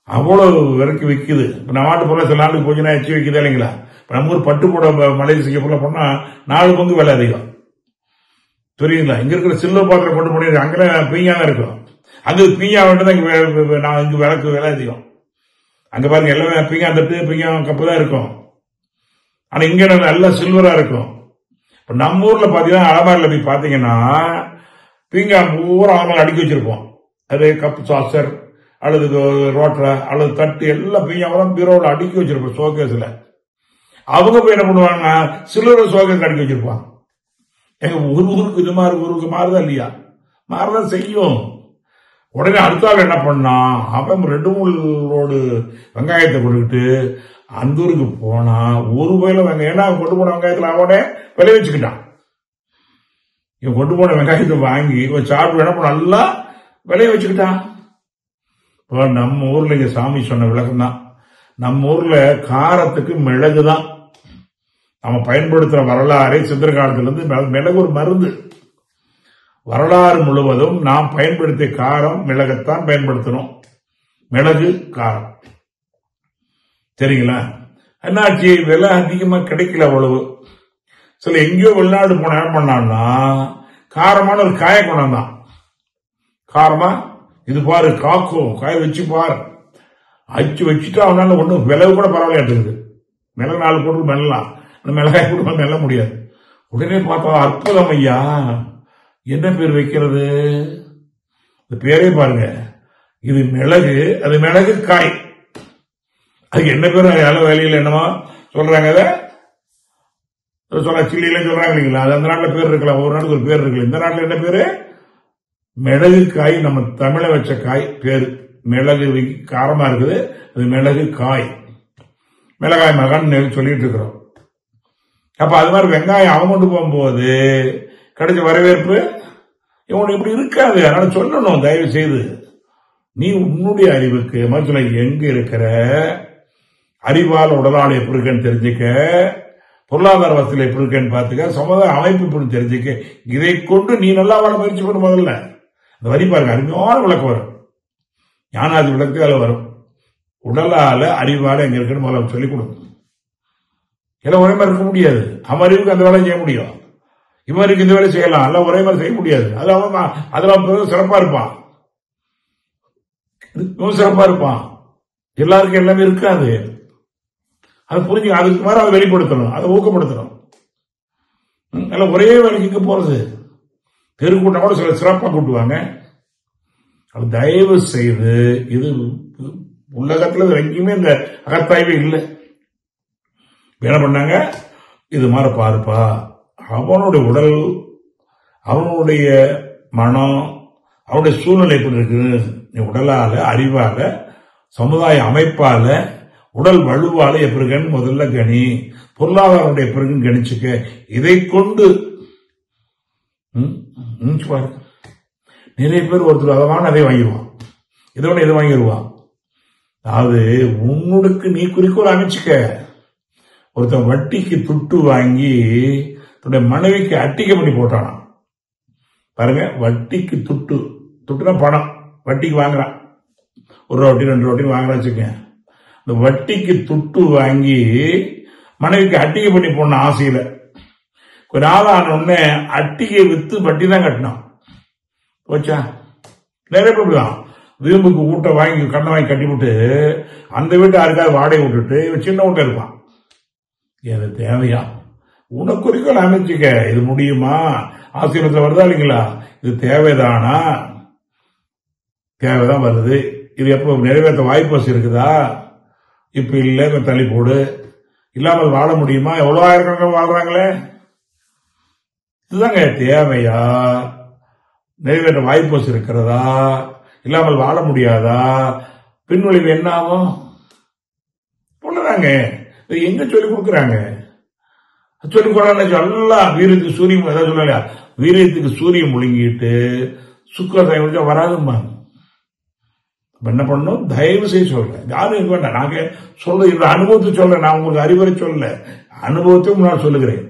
அவ்வளவு விலைக்கு விற்குது. இப்ப நம்ம நாட்டு பொருள் சில நாட்டுக்கு போச்சுன்னா எச்சி வைக்குது இல்லைங்களா. இப்ப நம்ம ஊர் பட்டு போட மலேசியா பொருள் போனா 4 பங்கு விலை அதிகம், தெரியுங்களா. இங்க இருக்கிற சில்வர் பாத்திரம் கொண்டு போனீங்க, அங்கே பீங்கா தான் இருக்கும். அங்க பீங்கா வேண்டியதான் இங்க விளக்கு விலை அதிகம். அங்க பாருங்க எல்லாமே பீங்கா தட்டு பீங்கா கப்பு தான் இருக்கும், ஆனா இங்க நல்லா சில்வரா இருக்கும். இப்ப நம்ம ஊர்ல பாத்தீங்கன்னா அலமாரில போய் பாத்தீங்கன்னா பீங்கா பூரா அலமாரி அடுக்கி வச்சிருப்போம். அது கப் சாசர் அல்லது ரோட்டரை அல்லது தட்டு எல்லாம் பீங்காவெல்லாம் பீரோவில் அடுக்கி வச்சிருப்போம் ஷோகேஸ்ல. அவங்க போய் என்ன பண்ணுவாங்க, சில்வர் ஷோகேஸ் அடுக்கி வச்சிருப்பாங்க. எங்க ஊருக்கு இது மாதிரி ஊருக்கு மாறுதா இல்லையா, மாறுதான் செய்யும். உடனே அடுத்த ஆள் என்ன பண்ணா, அவன் 2-3 ரோடு வெங்காயத்தை கொடுக்கிட்டு அந்த ஊருக்கு போனா ஒரு வயல வெங்காயம், ஏன்னா கொண்டு போன வெங்காயத்துல அவனே விலை வச்சுக்கிட்டான். இவன் கொண்டு போன வெங்காயத்தை வாங்கி இவன் சாப்பிட்டு என்ன பண்ண நல்லா விலைய வச்சுக்கிட்டான். நம்ம ஊர்ல இங்க சாமி சொன்ன விளக்கம் தான். நம்ம ஊர்ல காரத்துக்கு மிளகு தான் நம்ம பயன்படுத்துற வரலாறு. சித்திர காலத்துல இருந்து மிளகு ஒரு மருந்து. வரலாறு முழுவதும் நாம் பயன்படுத்திய காரம் மிளகத்தான் பயன்படுத்தணும். மிளகு காரம், சரிங்களா. என்னாச்சு, விலை அதிகமா கிடைக்கல அவ்வளவு. சில எங்கேயோ வெளிநாடு போன என்ன பண்ணான்னா காரமான ஒரு காய கொண்டாந்தான். காரமா இது பாரு காக்கும், காய வச்சு பாரு, அச்சு வச்சுட்டு அவனால ஒன்றும் விலை கூட பரவாயில்ல இருக்குது. மிளகு 4 பொருள் மெல்லாம், மிளகாய் கூட மெல்ல முடியாது. உடனே பார்த்தா அற்புதம் ஐயா, என்ன பேர் வைக்கிறது, இந்த பேரே பாருங்க, இது மிளகு, அது மிளகு காய். அதுக்கு என்ன பேரு வேலையில் என்னவா சொல்றாங்க, அதை சொல்ல சில்லியில சொல்றாங்க இல்லைங்களா. அது அந்த நாட்டில் பேர் இருக்கலாம், ஒரு நாட்டுக்கு ஒரு பேர் இருக்குல்ல. இந்த நாட்டில் என்ன பேரு, மிளகு காய். நம்ம தமிழ வச்ச காய் பேரு மிளகு, காரமா இருக்குது, அது மிளகு காய், மிளகாய் மகன் சொல்லிட்டு இருக்கிறோம். அப்ப அது மாதிரி வெங்காயம் அவன் கொண்டு போகும்போது கிடைச்ச வரவேற்பு இவனுக்கு இப்படி இருக்காது. அதனால சொல்லணும், தயவு செய்து நீ உன்னுடைய அறிவுக்கு மனசுல எங்க இருக்கிற அறிவால் உடலால் எப்படி இருக்குன்னு தெரிஞ்சுக்க, பொருளாதார வசதியில் எப்படி இருக்குன்னு பார்த்துக்க, சமுதாய அமைப்பு எப்படி தெரிஞ்சுக்க. இதை கொண்டு நீ நல்லா வாழ முயற்சி பண்ண. முதல்ல அந்த வரி பாருங்க, அருமையான விளக்கு வரும், ஞானாதி விளக்கு அதில் வரும். உடலால அறிவால எங்க இருக்குன்னு முதல்ல சொல்லிக் கொடுக்கும். எல்லாம் ஒரே மாதிரி இருக்க முடியாது. அவன் அறிவுக்கு அந்த வேலையை செய்ய முடியும், இவருக்கு இந்த வேலை செய்யலாம், எல்லாம் ஒரே மாதிரி செய்ய முடியாது. அது அவன் அதெல்லாம் சிறப்பா இருப்பான், இவன் சிறப்பா இருப்பான். எல்லாருக்கும் எல்லாமே இருக்காது. அதை புரிஞ்சு அதுக்கு மாதிரி அதை வெளிப்படுத்தணும், அதை ஊக்கப்படுத்தணும். எல்லாம் ஒரே வேலைக்கு போறது, தெருக்கூட்டம் கூட சில சிறப்பா கூட்டுவாங்க. அது தயவு செய்து, இது உலகத்துல எங்கேயுமே இந்த அகத்தாய்வே இல்லை. என்ன பண்ணாங்க, இது மாதிரி பாருப்பா, அவனுடைய உடல், அவனுடைய மனம், அவனுடைய சூழ்நிலை எப்படி இருக்கு, நீ உடலால அறிவால சமுதாய அமைப்பால உடல் வலுவால எப்படி இருக்குன்னு முதல்ல கணி, பொருளாதாரம் எப்படி இருக்குன்னு கணிச்சுக்க. இதை கொண்டு பாரு, நிறைய பேர் ஒருத்தர் அதவான அதை வாங்கிடுவான், இதோட இதை வாங்கிடுவான். அதாவது உன்னுக்கு நீ குறிக்கோள் அமைச்சுக்க. ஒருத்தன் வட்டிக்கு துட்டு வாங்கி தன்னுடைய மனைவிக்கு அட்டிக்கை பண்ணி போட்டானா பாருங்க. வட்டிக்கு துட்டுனா பணம், வட்டிக்கு வாங்குறான், 1 ரொட்டி 2 ரொட்டி வாங்குறான் வச்சுக்க. இந்த வட்டிக்கு துட்டு வாங்கி மனைவிக்கு அட்டிக்கை பண்ணி போன ஆசையில ஒரு ஆளான உடனே அட்டிகை வித்து வட்டி தான் கட்டணும். போச்சா? நிறைய பேர் தான் வீம்புக்கு வீட்டை வாங்கி கண்ணை வாங்கி கட்டிவிட்டு அந்த வீட்டை யாருக்காவது வாடகை விட்டுட்டு இவன் சின்ன வீட்டை இருப்பான். இது தேவையா? உனக்கு குறிக்கோள் அமைச்சுக்க. இது முடியுமா? ஆசிரியத்தில் வருதா இல்லைங்களா? இது தேவைதானா? தேவைதான் வருது. இது எப்போ நிறைவேற்ற வாய்ப்பு இருக்குதா? இப்ப இல்ல, தள்ளி போடு. இல்லாமல் வாழ முடியுமா? எவ்வளவு ஆயிரம் வாழ்றாங்களே. இதுதாங்க தேவையா? நிறைவேற்ற வாய்ப்பு இருக்கிறதா? இல்லாமல் வாழ முடியாதா? பின்விளைவு என்ன ஆகும்? பொண்ணுதாங்க. எங்க சொல்லிக் கொடுக்குறாங்க? சொல்லிக் கொடுக்க எல்லாம் வீரத்துக்கு சூரியன் ஏதாவது சொல்லலையா? வீரியத்துக்கு சூரியன் முழுங்கிட்டு சுக்கரம் வராதுமா. என்ன பண்ணும்? தயவு செய்து சொல்றேன். யாரும் இருக்க வேண்டாம். நாங்க சொல்ற இந்த அனுபவத்தை சொல்றேன். நான் உங்களுக்கு அறிவுரை சொல்ல, அனுபவத்தையும் நான் சொல்லுகிறேன்.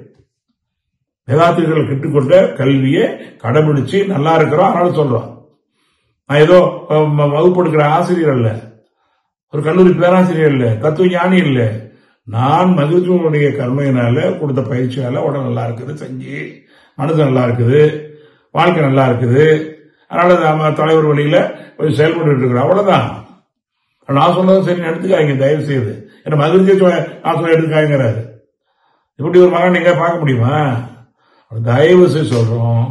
வேதாத்திரிகள் கற்றுக்கொண்ட கல்வியை கடைபிடிச்சு நல்லா இருக்கிறோம். அதனால சொல்றோம். நான் ஏதோ வகுப்பு எடுக்கிற ஆசிரியர் இல்ல, ஒரு கல்லூரி பேராசிரியர் இல்ல, தத்துவ ஞானி இல்ல. நான் மகிழ்ச்சியுடைய கர்மையினால கொடுத்த பயிற்சியால உடல் நல்லா இருக்குது, செஞ்சு மனது நல்லா இருக்குது, வாழ்க்கை நல்லா இருக்குது. அதனால நம்ம தலைவர் வழியில கொஞ்சம் செயல்பட்டு இருக்கிறோம். அவ்வளவுதான். நான் சொன்னதும் சரி எடுத்துக்காங்க தயவு செய்து. என்ன மகிழ்ச்சி நான் சொல்ல எடுத்துக்காங்கிறாரு. இப்படி ஒரு மகன் நீங்க பார்க்க முடியுமா? தயவு செய்து சொல்றோம்.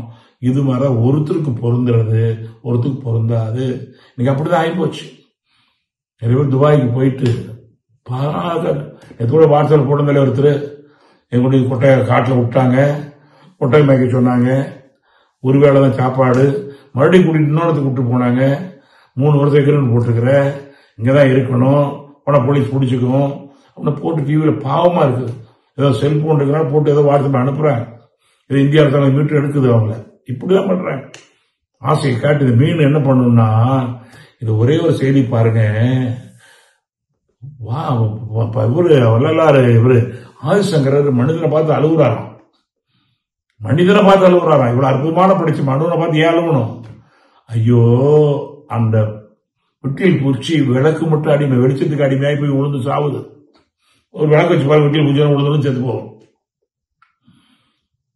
இது மாதிரி ஒருத்தருக்கு பொருந்துறது, ஒருத்தருக்கு பொருந்தாது. இன்னைக்கு அப்படிதான் ஆகிப்போச்சு. நிறைய பேர் துபாய்க்கு போயிட்டு கூட வாட்ஸ்அப் போடுந்தாலே ஒருத்தர் எங்களுடைய கொட்டையை காட்டில் விட்டாங்க, கொட்டை மேய்க்க சொன்னாங்க, ஒரு வேளை தான் சாப்பாடு, மறுபடியும் கூட்டிட்டு இன்னொருத்துக்கு கூப்பிட்டு போனாங்க. 3 வருஷம் போட்டுருக்கிற, இங்கதான் இருக்கணும், உன போலீஸ் பிடிச்சிக்கும் அப்படின்னு போட்டு டிவியில பாவமா இருக்குது. ஏதோ செல்போன் இருக்கிறா போட்டு ஏதோ வாட்ஸ்அப் அனுப்புறாங்க. இது இந்தியா அரசாங்கம் மீட்டு எடுக்குது அவங்கள. இப்படிதான் பண்றாங்க. ஆசையை காட்டு. இந்த மீன் என்ன பண்ணும்னா, இது ஒரே ஒரு செய்தி பாருங்க. இவரு வள்ளலாறு, இவரு ஆதிசங்கரர் மனிதனை பார்த்து அழுகுறாராம். மனிதனை பார்த்து அழுகுறாராம். இவ்வளவு அற்புதமான படிச்சு மனுவனை பார்த்து ஏன் அழுகணும்? ஐயோ, அந்த விட்டில் பூச்சி விளக்கு மட்டும் அடிமை, வெளிச்சத்துக்கு அடிமையாய் போய் உளுந்து சாவுது. ஒரு விளக்கு வச்சு பாரு, விட்டில் பூச்சி உளுந்து செத்து போகும்.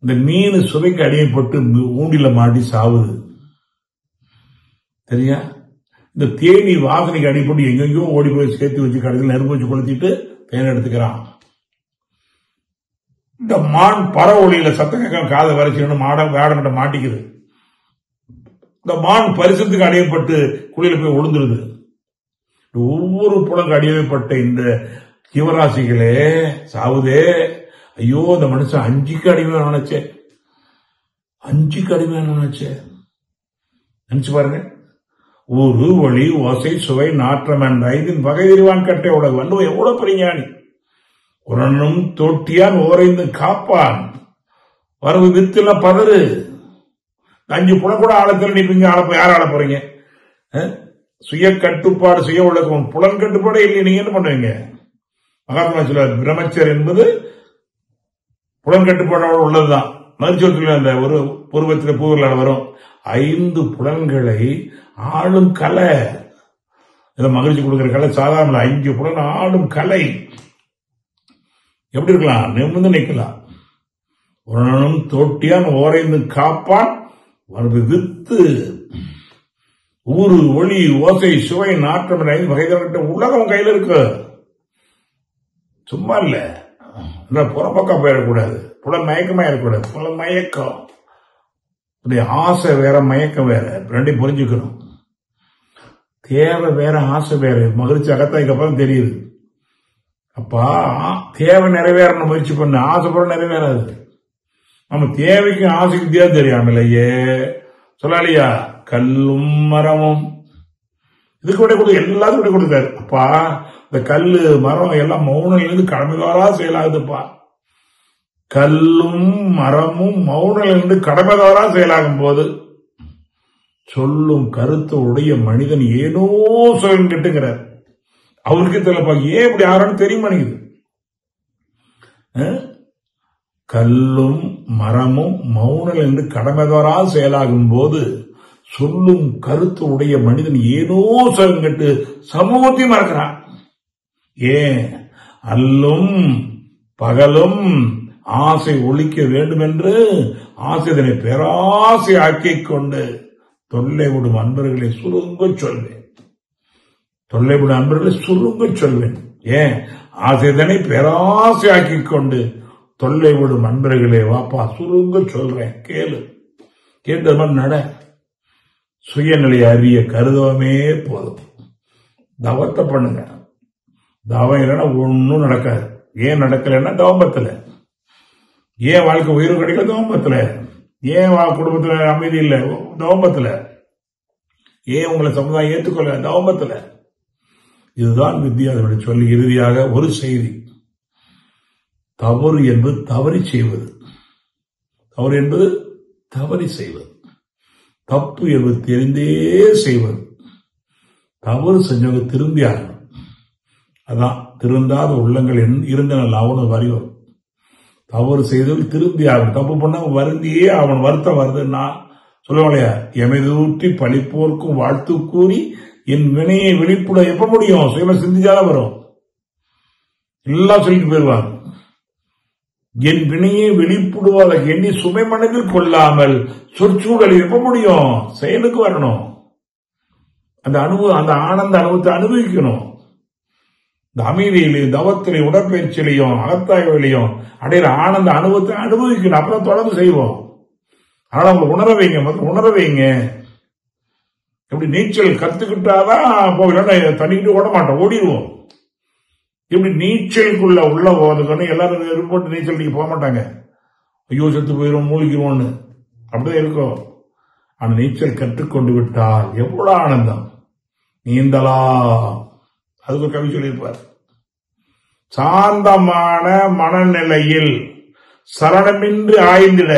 இந்த மீன் சுவைக்கு அடிமைப்பட்டு ஊண்டில மாட்டி சாவுது. சரியா? இந்த தேனி வாசனைக்கு அடிப்பட்டு எங்கெங்கயோ ஓடி போய் சேர்த்து வச்சு கடையில் நெருப்பு வச்சு கொளுத்திட்டு தேன் எடுத்துக்கிறான். இந்த மான் பற ஒளியில சத்தங்க காதை வரைச்சுன்னு வேடங்கிட்ட மாட்டிக்குது. இந்த மான் பரிசத்துக்கு அடிமைப்பட்டு குழியில போய் விழுந்துருது. ஒவ்வொரு புலங்க அடிமைப்பட்ட இந்த ஜீவராசிகளே சாவுதே. ஐயோ, இந்த மனுஷன் 5க்கு அடிமையான நினைச்சே, 5க்கு அடிமையான நினைச்சே. நினைச்சு பாருங்க. ஒரு ஒளி ஓசை சுவை நாற்றம் என்ற 5 வகை தெரிவான் கட்டை உலக வள்ளுவ எவ்வளவு பெரிய ஞானி. உரனும் தொட்டியான் ஓரைந்து காப்பான், வரவு வித்துல பதறு. 5 புலம் கூட ஆழத்தில் நீப்பீங்க. யார் ஆள போறீங்க? சுய கட்டுப்பாடு, சுய உலகம், புலன் கட்டுப்பாடு இல்லை. நீங்க என்ன பண்ணுவீங்க? மகாத்மா சொல்ல பிரம்மச்சர் என்பது புலன் கட்டுப்பாடோடு உள்ளதுதான். மருத்துவத்தில் அந்த ஒரு பூர்வத்தில் பூர்வலால் வரும் 5 புலன்களை ஆளும் கலை. இதை மகிழ்ச்சி கொடுக்கிற கலை சாதாரண 5 புலன் ஆளும் கலை. எப்படி இருக்கலாம்? நிமிர்ந்து நிற்கலாம். உரனும் தோட்டியான் ஓரைந்து காப்பான், வித்து ஊரு ஒளி ஓசை சுவை நாற்றம் 5 வகை உலகம் கையில் இருக்கு. சும்மா இல்ல, புறப்பக்கம் போயிடக்கூடாது. புலன் மயக்கமா இருக்கக்கூடாது. புலன் மயக்கம், ஆசை வேற, மயக்கம் வேற. ரெண்டையும் புரிஞ்சுக்கணும். தேவை வேற, ஆசை வேற. மகிழ்ச்சி அகத்தாய்க்கு அப்புறம் தெரியுது. அப்பா தேவை நிறைவேறணும் முயற்சி பண்ண, ஆசைப்பட நிறைவேறாது. நம்ம தேவைக்கு ஆசைக்கு வித்தியாசம் தெரியாமலையே சொல்லாலியா. கல்லும் மரமும் இதுக்கு விட கொடு, எல்லாத்துக்கும் விட கொடுத்தாரு. அப்பா இந்த கல்லு மரம் எல்லாம் மௌனம் இருந்து கடமைதாரா செயலாகுதுப்பா. கல்லும் மரமும் மௌனம் இருந்து கடமைதாரா செயலாகும் போது சொல்லும் கருத்து உடைய மனிதன் ஏனோ சொல்லும் கெட்டுங்கிறார். அவருக்கு தெரியப்பா ஏன் இப்படி ஆறான்னு தெரியுமா? நினைக்குது. கல்லும் மரமும் மௌனம் என்று கடமைதாரா செயலாகும் போது சொல்லும் கருத்து உடைய மனிதன் ஏனோ சொல்லுங்கட்டு சமூகத்தையும் மறக்கிறான். ஏன்? அல்லும் பகலும் ஆசை ஒழிக்க வேண்டும் என்று ஆசைதனை பேராசை ஆக்கிக் கொண்டு தொல்லை விடும் அன்பர்களை சுருங்க சொல்வேன். தொல்லை விடும் அன்பர்களை சுருங்க சொல்வேன். ஏன்? ஆசைதனை பேராசை ஆக்கிக் கொண்டு தொல்லை விடும் அன்பர்களே வாப்பா சுருங்க சொல்றேன், கேளு. கேட்ட மாதிரி நட. சுயநிலை அறிய கருதவமே போதும். தவத்தை பண்ணுங்க. தவம் இல்லைன்னா ஒன்னும் நடக்காது. ஏன் நடக்கலைன்னா தவம்பத்துல. ஏன் வாழ்க்கை உயிர் கிடைக்கல? தவம்பத்துல. ஏன் குடும்பத்துல அமைதி இல்லை? தவம்பத்துல. ஏன் உங்களை சமுதாயம் ஏற்றுக்கொள்ள? தவம்பத்துல. இதுதான் வித்தியாசம் சொல்லி இறுதியாக ஒரு செய்தி. தவறு என்பது தவறி செய்வது. தவறு என்பது தவறி செய்வது. தப்பு என்பது தெரிந்தே செய்வது. தவறு செஞ்சவங்க திரும்பி ஆகணும். அதான் திருந்தாத உள்ளங்கள் இருந்தன அவனு வரி வரும். தவறு செய்தவர்கள் திரும்பி ஆகணும். தப்பு பண்ண வருந்தியே அவன் வருத்தம் வருதுன்னா சொல்லுவாளையா, எமைதூற்றி பழிப்போர்க்கும் வாழ்த்து கூறி என் வினையை வெளிப்பட எப்ப முடியும்? சுயமா சிந்திச்சாதான் வரும். எல்லாம் சொல்லிட்டு போயிருவாங்க. என் வினையை வெளிப்படுவதை எண்ணி சுமை மனதில் கொள்ளாமல் சொற்சூழல் எப்ப முடியும்? செயலுக்கு வரணும். அந்த அனுபவம், அந்த ஆனந்த அனுபவத்தை அனுபவிக்கணும். இந்த அமைதியிலையும் தவத்திலையும் உடற்பயிற்சியிலையும் அகத்தாய்விலையும் அடையிற ஆனந்த அனுபவத்தை அனுபவிக்கணும். அப்புறம் தொடர்ந்து செய்வோம். ஆனா அவங்க உணர வைங்க, முதல்ல உணர வைங்க. எப்படி நீச்சல் கத்துக்கிட்டாதான் போகலாம், தண்ணிக்கிட்டு ஓட மாட்டோம், ஓடிடுவோம். இப்படி நீச்சலுக்குள்ள உள்ள போதுக்கணும். எல்லாரும் ரிப்போர்ட் நீச்சல் நீங்க போக மாட்டாங்க. ஐயோ செத்து போயிடும், மூழ்கிடுவோம்னு அப்படிதான் இருக்கும். ஆனா நீச்சல் கற்றுக்கொண்டு விட்டால் எவ்வளவு ஆனந்தம். நீந்தலா, அதுக்கு கவி சொல்லியிருப்பார். சாந்தமான மனநிலையில் சரணமின்றி ஆய்ந்திட.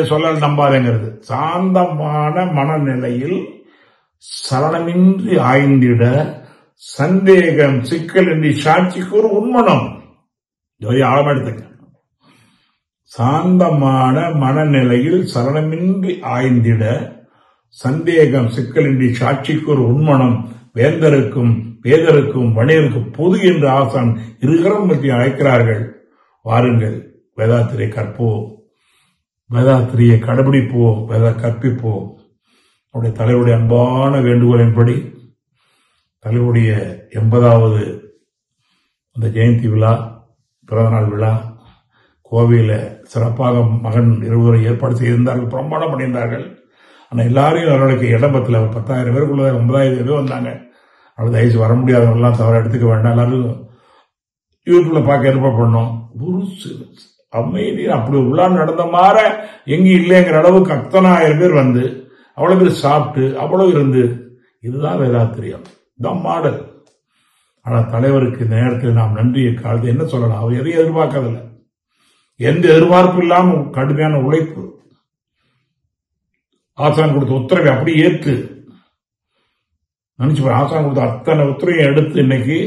சொல்ல நம்பாதேங்கிறது. சாந்தமான மனநிலையில் சரணமின்றி ஆய்ந்திட சந்தேகம் சிக்கல் என்று சாட்சிக்கு ஒரு உண்மனம். ஆழமா எடுத்துக்க. சாந்தமான மனநிலையில் சரணமின்றி ஆய்ந்திட சந்தேகம் சிக்கல் என்று சாட்சிக்கு ஒரு உண்மனம். வேந்தருக்கும் வேதருக்கும் வணிகருக்கும் பொது என்று ஆசான் இருகரம் பற்றி அழைக்கிறார்கள். வாருங்கள், வேதாத்திரை கற்போம், வேதாத்திரியை கடைபிடிப்போம், வேத கற்பிப்போம். அவருடைய தலைவருடைய அன்பான வேண்டுகோளின்படி தலைவருடைய 80வது அந்த ஜெயந்தி விழா, பிறந்தநாள் விழா கோவையில சிறப்பாக மகன் இருவரை ஏற்பாடு செய்திருந்தார்கள், பிரமாணம் பண்ணியிருந்தார்கள். ஆனால் எல்லாரையும் அவர்களுக்கு இடம்பத்தில் 10,000 பேருக்குள்ள 9,000 பேர் வந்தாங்க. அவள் தயவுசு வர முடியாதவங்கெல்லாம் தவற எடுத்துக்க வேண்டாம், எல்லாரும் யூடியூப்ல பார்க்க ஏற்பாடு பண்ணோம். ஒரு அமைதி அப்படி உள்ளா நடந்த மாற எங்கேயும் இல்லைங்கிற அளவுக்கு 10,000 பேர் வந்து அவ்வளவு பேர் சாப்பிட்டு அவ்வளவு இருந்து. இதுதான் வேதாத்திரியம், இதுதான் மாடல். ஆனா தலைவருக்கு இந்த நேரத்தில் நாம் நன்றியை காலத்தை என்ன சொல்லலாம்? அவர் எதையும் எதிர்பார்க்கறதில்லை, எந்த எதிர்பார்ப்பு இல்லாமல் கடுமையான உழைப்பு. ஆசான் கொடுத்த உத்தரவை அப்படி ஏற்று நினைச்சு, ஆசான் கொடுத்த அத்தனை உத்தரவை எடுத்து இன்னைக்கு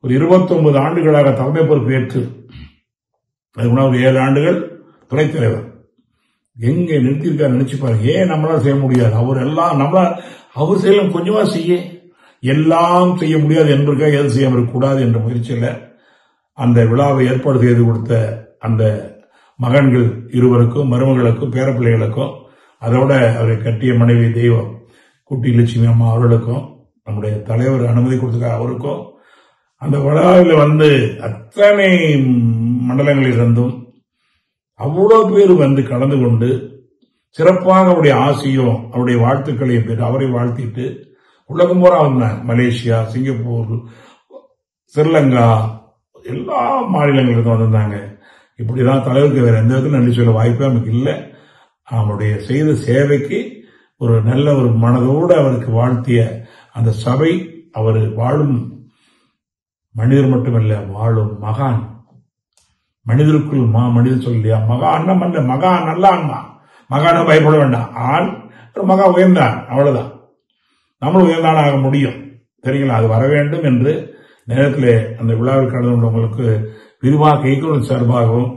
ஒரு 29 ஆண்டுகளாக தலைமை பொறுப்பு ஏற்று, அதுக்கு முன்னாடி ஒரு 7 ஆண்டுகள் துணைத் தலைவர். எங்க நிறுத்தியிருக்காரு நினைச்சு பாருங்க. ஏன் நம்மளால செய்ய முடியாது? அவர் எல்லாம் அவர் செய்யலாம், கொஞ்சமா செய்ய, எல்லாம் செய்ய முடியாது என்பதற்காக எது செய்ய கூடாது என்ற முயற்சியில் அந்த விழாவை ஏற்பாடு செய்து கொடுத்த அந்த மகன்கள் இருவருக்கும், மருமகளுக்கும், பேரப்பிள்ளைகளுக்கும், அதோட அவரை கட்டிய மனைவி தெய்வம் குட்டி லட்சுமி அம்மா அவர்களுக்கும், நம்முடைய தலைவர் அனுமதி கொடுத்த அவருக்கும், அந்த விழாவில் வந்து அத்தனை மண்டலங்களில் இருந்தும் அவ்வளவு பேர் வந்து கலந்து கொண்டு சிறப்பாக அவருடைய ஆசையும் அவருடைய வாழ்த்துக்களையும் பெற்று அவரை வாழ்த்திட்டு உலகம் பூரா வந்தாங்க. மலேசியா, சிங்கப்பூர், ஸ்ரீலங்கா, எல்லா மாநிலங்களுக்கும் வந்திருந்தாங்க. இப்படிதான் தலைவருக்கு வேற எந்த விதத்தில் நன்றி சொல்ல வாய்ப்பே நமக்கு இல்லை. அவருடைய செய்த சேவைக்கு ஒரு நல்ல ஒரு மனதோடு அவருக்கு வாழ்த்திய அந்த சபை, அவர் வாழும் மனிதர் மட்டுமல்ல, வாழும் மகான். மனிதருக்குள் மனிதர் சொல்லியா மகான் அல்ல, மகான் நல்ல ஆன்மா. மகான பயப்பட வேண்டாம், ஆண் மகா உயர்ந்தான், அவ்வளவுதான். நம்மளும் உயர்ந்தான் ஆக முடியும், சரிங்களா? அது வர வேண்டும் என்று நேரத்தில் அந்த விழாவில் கலந்து கொண்டவங்களுக்கு விரிவாக இயக்குநர் சார்பாகவும்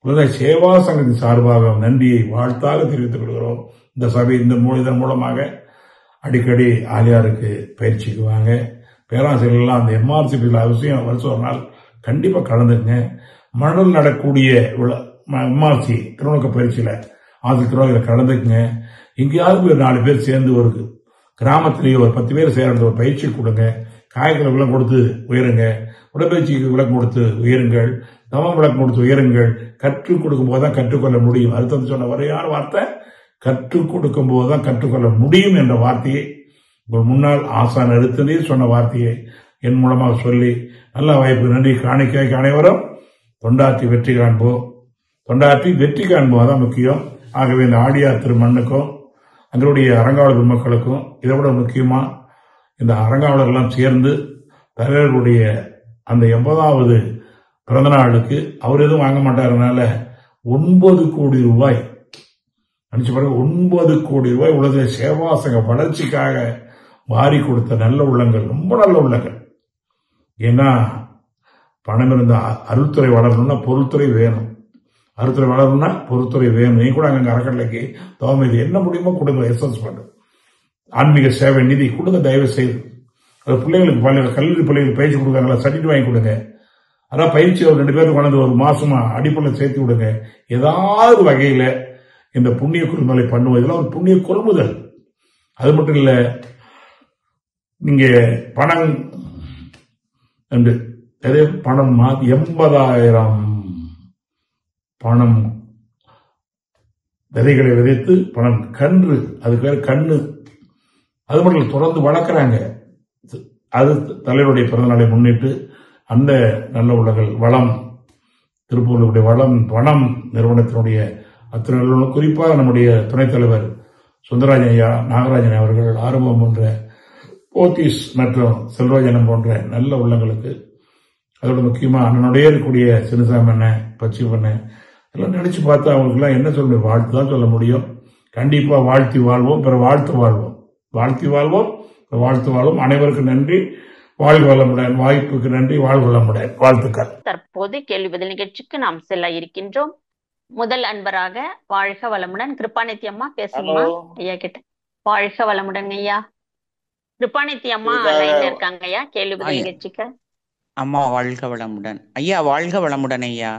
உலக சேவா சங்கத்தின் சார்பாகவும் நன்றியை வாழ்த்தாக தெரிவித்துக் கொள்கிறோம். இந்த சபை இதன் மூலமாக அடிக்கடி ஆலியாருக்கு பயிற்சிக்கு வாங்க. பேராசிரியர்கள்லாம் அந்த MRCP அவசியம் வருஷம் ஒரு நாள் கண்டிப்பா கலந்துங்க. மணல் நடக்கூடிய எம்ஆர்சி திருநோக்க பயிற்சியில திருநோக்கில கலந்துக்குங்க. எங்கேயாவது ஒரு 4 பேர் சேர்ந்து ஒரு கிராமத்திலேயே ஒரு 10 பேர் சேர்ந்து ஒரு பயிற்சி கொடுங்க. காய்களை விளக்கம் கொடுத்து உயருங்க, உடற்பயிற்சிக்கு விளக்கம் கொடுத்து உயருங்கள், தமம் விளக்கம் கொடுத்து உயருங்கள். கற்றுக் கொடுக்கும் போதுதான் கற்றுக்கொள்ள முடியும். அடுத்தது சொன்ன வரையான வார்த்தை, கற்றுக் கொடுக்கும் போதுதான் கற்றுக்கொள்ள முடியும் என்ற வார்த்தையை உங்கள் முன்னாள் ஆசான் எடுத்ததே சொன்ன வார்த்தையை என் மூலமாக சொல்லி நல்ல வாய்ப்பு நன்றி காணிக்கைக்கு அனைவரும் தொண்டாற்றி வெற்றி காண்போம். தொண்டாற்றி வெற்றி காண்போம் அதான் முக்கியம். ஆகவே இந்த ஆடியார் திருமண்ணுக்கும் அங்களுடைய அரங்காவலர் மக்களுக்கும் இதை விட முக்கியமா இந்த அரங்காவலர்கள்லாம் சேர்ந்து தலைவர்களுடைய அந்த 80வது பிறந்த நாளுக்கு அவர் எதுவும் வாங்க மாட்டாருனால 9 கோடி ரூபாய் நினைச்சு பாருங்க, 9 கோடி ரூபாய் உலக சேவாசக வளர்ச்சிக்காக வாரி கொடுத்த நல்ல உள்ளங்கள், ரொம்ப நல்ல உள்ளங்கள். ஏன்னா பணம் இருந்த அருள்துறை வளரணும்னா பொருள்துறை வேணும், அருள்துறை வளரணும்னா பொருள்துறை வேணும். நீ கூட அங்க அறக்கட்டளைக்கு தவம் இது என்ன முடியுமோ கொடுங்க. எஸ்எஸ் பண்ணு ஆன்மீக சேவை நிதி கொடுங்க தயவு செய்து. அது பிள்ளைகளுக்கு கல்லூரி பிள்ளைகளுக்கு பயிற்சி கொடுக்காங்களா, சர்டிஃபிகேட் வாங்கி கொடுங்க. அதான் பயிற்சி ஒரு 2 பேருக்கு கொண்டு ஒரு மாசமா அடிப்படையில் சேர்த்து விடுங்க. ஏதாவது வகையில இந்த புண்ணிய கொள்முதலை பண்ணுவோம். இதெல்லாம் ஒரு புண்ணிய கொள்முதல். அது மட்டும் இல்ல, நீங்க பணம் என்று பணம் 80,000 பணம் விதைகளை விதைத்து பணம் கன்று, அதுக்கு பேர் கண்ணு, அது மட்டும் தொடர்ந்து வளர்க்குறாங்க. அது தலைவருடைய பிறந்தநாளை முன்னிட்டு அந்த நல்ல உள்ளங்கள் வளம் திருப்பூருடைய வளம் பணம் நிறுவனத்தினுடைய அத்தனை நல்ல, குறிப்பாக நம்முடைய துணைத் தலைவர் சுந்தரராஜன் ஐயா, நாகராஜன் அவர்கள், ஆரம்பம் போன்ற போத்தீஸ் மற்றும் செல்வராஜனம் போன்ற நல்ல உள்ளங்களுக்கு, அதோட முக்கியமா அண்ணனுடைய இருக்கக்கூடிய சின்னசாமி அண்ணன், பச்சி பண்ணேன் எல்லாம் நினைச்சு பார்த்தா அவங்களுக்கு எல்லாம் என்ன சொல்ல முடியும், வாழ்த்து தான் சொல்ல முடியும். கண்டிப்பா வாழ்த்தி வாழ்வோம், பிற வாழ்த்து வாழ்வோம், வாழ்த்தி வாழ்வோம், வாழ்த்து வாழ்வோம். அனைவருக்கும் நன்றி, வாழ்க வளமுடன். வாய்ப்புக்கு நன்றி, வாழ்க வளமுடன். வாழ்த்துக்கள். தற்போது கேள்வி பதில் நிகழ்ச்சிக்கு நாம் செல்ல இருக்கின்றோம். முதல் அன்பராக வாழ்க வளமுடன் கிருபாநிதி அம்மா பேசுங்கம்மா ஐயா கிட்ட. வாழ்க வளமுடன் ஐயா. கிருபாநிதி அம்மா லைன்ல இருக்காங்க ஐயா கேள்வி பதில் நிகழ்ச்சிக்கு. அம்மா வாழ்க வளமுடன் ஐயா. வாழ்க வளமுடன் ஐயா.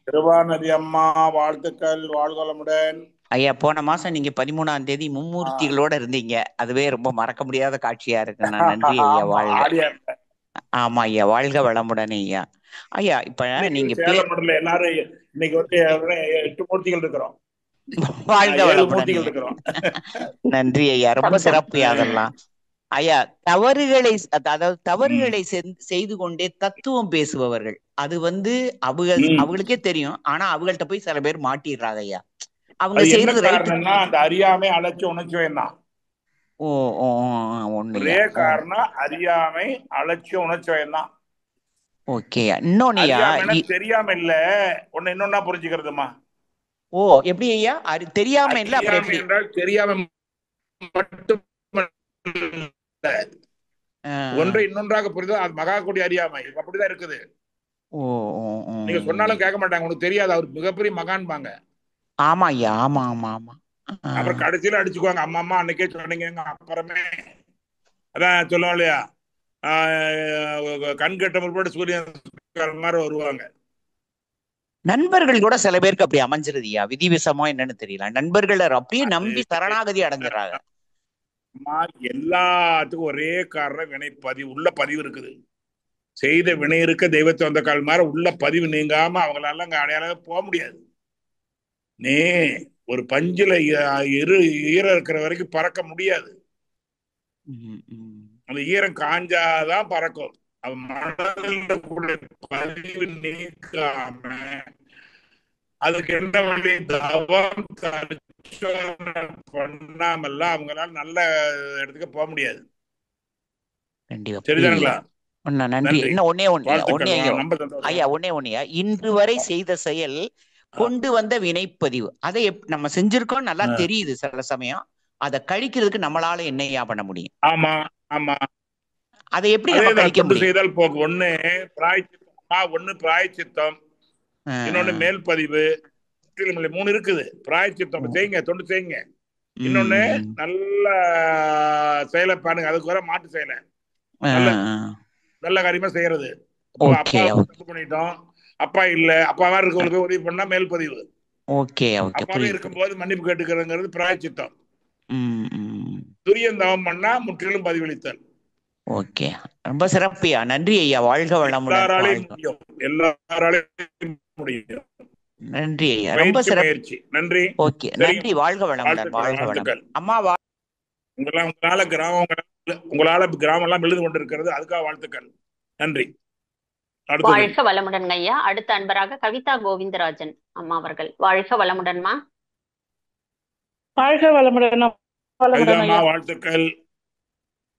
கிருபாநிதி அம்மா வாழ்த்துக்கள், வாழ்க வளமுடன் ஐயா. போன மாசம் நீங்க 13ஆம் தேதி மும்மூர்த்திகளோட இருந்தீங்க, அதுவே ரொம்ப மறக்க முடியாத காட்சியா இருக்கு. நான் நன்றி ஐயா. வாழ்க. ஆமா ஐயா, வாழ்க வளமுடன் ஐயா. ஐயா இப்ப நீங்க எல்லாரும் இன்னைக்கு வந்து 8 மூர்த்திகள் இருக்கிறோம். வாழ்க வளமுடன். நன்றி ஐயா, ரொம்ப சிறப்பு அதெல்லாம். ஐயா தவறுகளை, அதாவது தவறுகளை செய்து கொண்டே தத்துவம் பேசுபவர்கள், அது வந்து அவங்களுக்கே தெரியும், ஆனா அவங்கள்ட்ட போய் சில பேர் மாட்டிடுறாங்க ஐயா. அவங்க செய்யறது அந்த அறியாமை அலட்சிய உணர்ச்சியம் தான். ஒரே காரணம் அறியாமை அலட்சிய உணர்ச்சியம் தான். ஓகே. இன்னொன்னு தெரியாம இல்ல, ஒன்னு இன்னொன்னா புரிஞ்சுக்கிறதுமா. ஓ எப்படி ஐயா? தெரியாம இல்ல, அப்புறம் எப்படி? தெரியாம மட்டும் ஒன்றை இன்னொன்றாக புரிதல், அது மகா கொடி அறியாமை. அப்படிதான் இருக்குது. நீங்க சொன்னாலும் கேட்க மாட்டாங்க, உனக்கு தெரியாது, அவர் மிகப்பெரிய மகான்பாங்க. ஆமா ஐயா, ஆமா ஆமா ஆமா. அப்புறம் கடைசியில அடிச்சுக்குவாங்க, அம்மா அம்மா அன்னைக்கே சொன்னீங்க. அப்புறமே அதான் சொல்லுவோம் இல்லையா, கண் கட்ட முற்பட்டு சூரியன் மாதிரி வருவாங்க. நண்பர்கள் கூட சில பேருக்கு அப்படி அமைஞ்சிருதியா, விதிவிசமோ என்னன்னு தெரியல. நண்பர்கள் அப்படியே நம்பி சரணாகதி அடைஞ்சிடறாங்க. எல்லாத்துக்கும் ஒரே காரணம் வினை பதிவு, உள்ள பதிவு இருக்குது. செய்த வினை இருக்க தெய்வத்தை வந்த கால் மாதிரி உள்ள பதிவு நீங்காம அவங்களால அங்க அடையாளம் போக முடியாது. நீ ஒரு பஞ்சுல ஈரம் இருக்கிற வரைக்கும் பறக்க முடியாது. அந்த ஈரம் காஞ்சாதான் பறக்கும். அவன் மனதில் பதிவு நீக்காம அதுக்கு என்ன வழி? தவம் பண்ணாமல்லாம் அவங்களால நல்ல இடத்துக்கு போக முடியாது. சரிதானுங்களா? நன்றி. இன்னும் ஒன்னே ஐயா, ஒன்னே இன்று வரை செய்த செயல் கொண்டு வந்த வினைப்பதிவு, அதை நம்ம செஞ்சிருக்கோம், நல்லா தெரியுது. சில சமயம் அதை கழிக்கிறதுக்கு நம்மளால என்னையா பண்ண முடியும்? ஆமா ஆமா, அதை எப்படி நம்ம கழிக்க முடியும்? செய்தால் போகும். ஒண்ணு பிராயச்சித்தம், இன்னொன்னு மேல் பதிவு, 3 இருக்குது. பிராயச்சித்தம் செய்யுங்க, தொண்டு செய்யுங்க. இன்னொன்னு நல்ல செயலை பாருங்க, அதுக்கு வர மாட்டு செயலை நல்ல காரியமா செய்யறது. அப்பா பண்ணிட்டோம், அப்பா இல்ல, அப்பாவா இருக்கவங்களுக்கு போய் உதவி பண்ணா மேல் பதிவு. ஓகே ஓகே, அப்பாவே புரியுது. இருக்கும்போது மன்னிப்பு கேட்டுக்கிறதுங்கிறது பிராயச்சித்தம். ம், ம். துரியம் தவம் பண்ணா முற்றிலும் பதிவளித்தல். ஓகே, ரொம்ப சிறப்பியா. நன்றி ஐயா. வாழ்க வளமுடன். எல்லாராலையும் வாழ்க. முடியும், எல்லாராலையும் முடியும். நன்றி ஐயா, ரொம்ப பயிற்சி சிறப்பு. முயற்சி. நன்றி. ஓகே, சரி, நன்றி. வாழ்க வளமுடன். வாழ்த்துக்கள், வாழ்க வளமுடன். வாழ்த்துக்கள். அம்மா உங்களால கிராமம் எல்லாம் எழுது கொண்டிருக்கிறது, அதுக்காக வாழ்த்துக்கள். நன்றி. அடுத்தது வாழ்க வளமுடன் ஐயா. அடுத்த அன்பராக கவிதா கோவிந்தராஜன் அம்மா அவர்கள். வாழ்க வளமுடன்மா. வாழ்க வளமுடன். வளமுடன் கவிதாம்மா, ஐயா. வாழ்த்துக்கள்.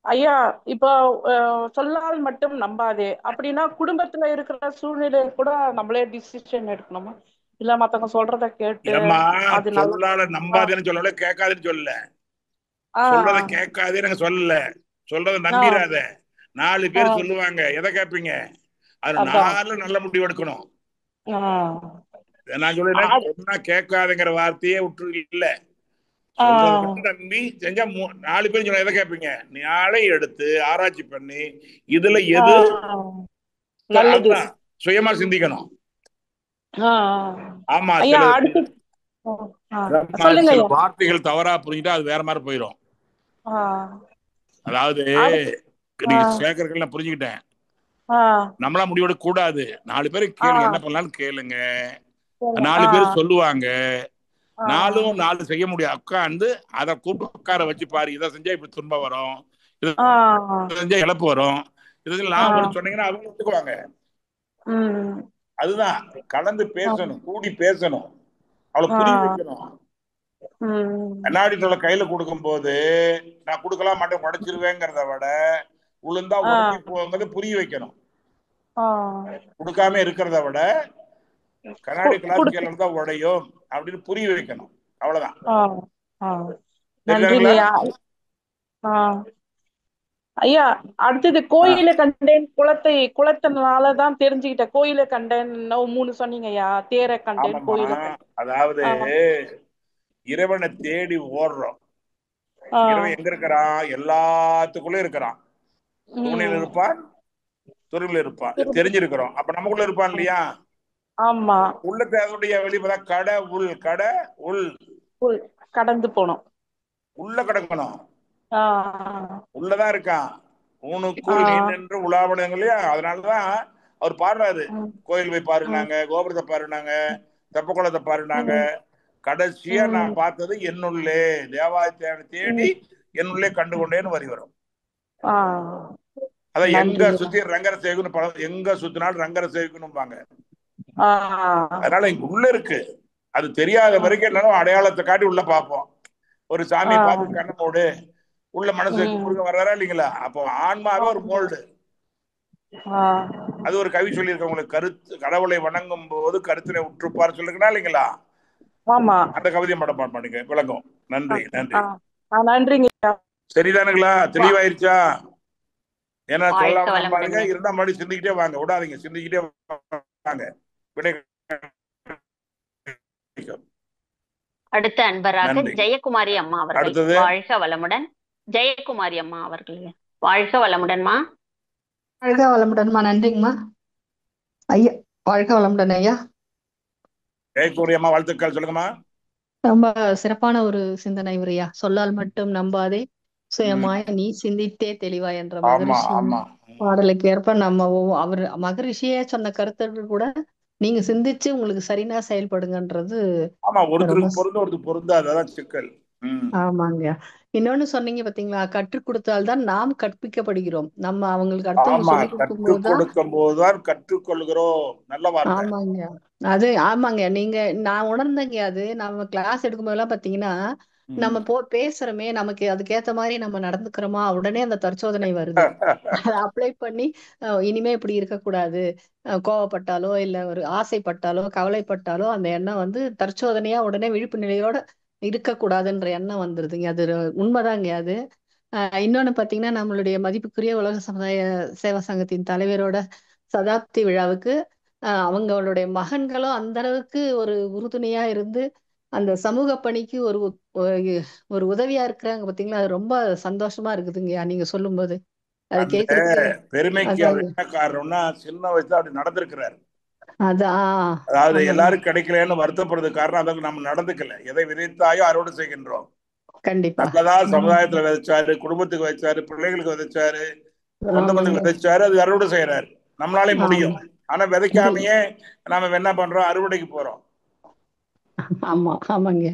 ஐயா, இப்போ சொல்லால் மட்டும் நம்பாதே அப்படின்னா குடும்பத்துல இருக்கிற சூழ்நிலை கூட நம்மளே டிசிஷன் எடுக்கணுமா, இல்ல மத்தவங்க சொல்றத கேட்டு ஏம்மா, அது நல்ல சொல்லால நம்பாதேன்னு சொல்லல, கேட்காதுன்னு சொல்லல. சொல்றத கேட்காதேன்னு சொல்லல, சொல்றத நம்பிராத. 4 பேர் சொல்லுவாங்க, எதை கேட்பீங்க? அது 4 நல்ல முடிவு எடுக்கணும். நான் சொல்றேன், சொன்னா கேட்காதுங்கிற வார்த்தையே விட்டு இல்ல, சொல்றத மட்டும் நம்பி செஞ்சா 4 பேர் சொல்ல எதை கேட்பீங்க? 4 எடுத்து ஆராய்ச்சி பண்ணி இதுல எது அதுதான் சுயமா சிந்திக்கணும். ஆமா, சில வார்த்தைகள் தவறா புரிஞ்சுட்டா அது வேற மாதிரி போயிடும். அதாவது நீங்க கேட்கறதுக்கு நான் புரிஞ்சுக்கிட்டேன். நம்மளா முடிவெடுக்க கூடாது. 4 பேரை கேளுங்க, என்ன பண்ணலாம்னு கேளுங்க. 4 பேர் சொல்லுவாங்க. 4 செய்ய முடியாது. உட்காந்து அதை கூப்பிட்டு உட்கார வச்சு பாரு, இதை செஞ்சா இப்படி துன்பம் வரும், இதை செஞ்சா இழப்பு வரும், இதை லாபம் சொன்னீங்கன்னா அவங்க ஒத்துக்குவாங்க. அதுதான் கலந்து பேசணும், கூடி பேசணும், அவளை புரிய வைக்கணும். கண்ணாடி தொலை கையில கொடுக்கும் போது நான் கொடுக்கலாம் மாட்டேன் உடைச்சிருவேங்கிறத விட உளுந்தா உடஞ்சி போங்கிறத புரிய வைக்கணும். கொடுக்காம இருக்கிறத விட கண்ணாடி கிளாஸ் கீழே இருந்தா உடையும் அப்படின்னு புரிய வைக்கணும். அவ்வளவுதான். ஐயா, அடுத்தது கோயில கண்டேன், குளத்தினாலதான் தெரிஞ்சுக்கிட்டேன். கோயில கண்டேன் 3 சொன்னீங்க ஐயா. தேரை கண்டேன், கோயில. அதாவது இறைவனை தேடி ஓடுறோம். இறைவன் எங்க இருக்கிறான்? எல்லாத்துக்குள்ள இருக்கிறான். தூணில் இருப்பான், துருவில் இருப்பான், தெரிஞ்சிருக்கிறோம். அப்ப நமக்குள்ள இருப்பான் இல்லையா? ஆமா. உள்ள தேவையுடைய வெளிப்பதா கடை உள் கடந்து போனோம், உள்ள கிடக்கணும். உள்ளதான் இருக்கான். ஊனுக்குள் நீ நின்று உலாவணுங்க இல்லையா? அதனாலதான் அவர் பாடுறாரு, கோயில் போய் பாருனாங்க, கோபுரத்தை பாருனாங்க, தெப்பக்குளத்தை பாருனாங்க, கடைசியா நான் பார்த்தது என்னுள்ளே தேவாலயத்தை தேடி என்னுள்ளே கண்டுகொண்டேன்னு வரி வரும். அதான் எங்க சுத்தி ரங்கரை சேவிக்கணும், எங்க சுத்தினாலும் ரங்கரை சேவிக்கணும்பாங்க. அதனால இங்க உள்ள இருக்கு. அது தெரியாத வரைக்கும் என்னாலும் அடையாளத்தை காட்டி உள்ள பார்ப்போம். ஒரு சாமியை பார்த்து கண்ண மூடு, உள்ள மனசு முருக வர்றாரா இல்லைங்களா? அப்போ ஆன்மாவே ஒரு மோல்டு. அது ஒரு கவி சொல்லியிருக்க உங்களுக்கு, கடவுளை வணங்கும் போது கருத்தினை உற்றுப்பார் சொல்லுங்களா இல்லைங்களா? அந்த கவிதை மடம் பாடுங்க, விளங்கும். நன்றி நன்றி நன்றிங்க. சரிதானுங்களா? தெளிவாயிருச்சா? ஏன்னா சொல்லலாம் பாருங்க, இருந்தா மறுபடியும் சிந்திக்கிட்டே வாங்க, விடாதீங்க, சிந்திக்கிட்டே வாங்க. அடுத்த அன்பராக ஜெயக்குமாரி அம்மா அவர்கள். வாழ்க வளமுடன். ஜெயக்குமாரி அம்மா அவர்கள். வாழ்க வளமுடன்மா. வாழ்க வளமுடன்மா. நன்றிங்கம்மா ஐயா. வாழ்க வளமுடன் ஐயா. ஜெயக்குமாரி அம்மா, வாழ்த்துக்கள். சொல்லுங்கம்மா. ரொம்ப சிறப்பான ஒரு சிந்தனை உரையா. சொல்லால் மட்டும் நம்பாதே, சுயமாய் நீ சிந்தித்தே தெளிவாய் என்ற மகரிஷி பாடலுக்கு ஏற்ப நம்ம அவர் மகரிஷியே சொன்ன கருத்துக்கள் கூட நீங்க சிந்திச்சு உங்களுக்கு சரினா செயல்படுங்கன்றது. ஆமாங்க. இன்னொன்னு சொன்னீங்க பாத்தீங்களா, கற்றுக் கொடுத்தால்தான் நாம் கற்பிக்கப்படுகிறோம். நம்ம அவங்களுக்கு அடுத்தவங்க சொல்லி கொடுக்கும் போதுதான் கற்றுக்கொள்கிறோம். நல்ல வார்த்தை. ஆமாங்க. அது ஆமாங்க. நான் உணர்ந்தேங்க. அது நம்ம கிளாஸ் எடுக்கும் போதெல்லாம் பாத்தீங்கன்னா, நம்ம பேசுறோமே, நமக்கு அதுக்கேத்த மாதிரி நம்ம நடந்துக்கிறோமா, உடனே அந்த தற்சோதனை வருது. அதை அப்ளை பண்ணி இனிமே இப்படி இருக்கக்கூடாது, கோவப்பட்டாலோ இல்ல ஒரு ஆசைப்பட்டாலோ கவலைப்பட்டாலோ அந்த எண்ணம் வந்து தற்சோதனையா உடனே விழிப்பு நிலையோட இருக்கக்கூடாதுன்ற எண்ணம் வந்துருதுங்க. அது உண்மைதாங்க. அது இன்னொன்னு பாத்தீங்கன்னா, நம்மளுடைய மதிப்புக்குரிய உலக சமுதாய சேவா சங்கத்தின் தலைவரோட சதாப்தி விழாவுக்கு அவங்களுடைய மகன்களும் அந்த அளவுக்கு ஒரு உறுதுணையா இருந்து அந்த சமூக பணிக்கு ஒரு உதவியா இருக்கிறாங்க பாத்தீங்களா. அது ரொம்ப சந்தோஷமா இருக்குதுங்க நீங்க சொல்லும் போது. அது கேட்கறதுக்கு பெருமைக்கு என்ன காரணம்னா, சின்ன வயசுல அப்படி நடந்திருக்கிறாரு. அதான் அதாவது ஆமாங்க. எல்லாரும் கிடைக்கலன்னு வருத்தப்படுறதுக்கு காரணம் அதற்கு நம்ம நடந்துக்கல. எதை விதைத்தாயோ அறுவடை செய்கின்றோம். கண்டிப்பா. நல்லதா சமுதாயத்துல விதைச்சாரு, குடும்பத்துக்கு விதைச்சாரு, பிள்ளைகளுக்கு விதைச்சாரு, சொந்த ஆமாங்க. பந்தத்துக்கு விதைச்சாரு, அது அறுவடை செய்யறாரு. நம்மளாலே ஆமா. முடியும். ஆனா விதைக்காமையே நாம என்ன பண்றோம்? அறுவடைக்கு போறோம். ஆமா ஆமாங்க.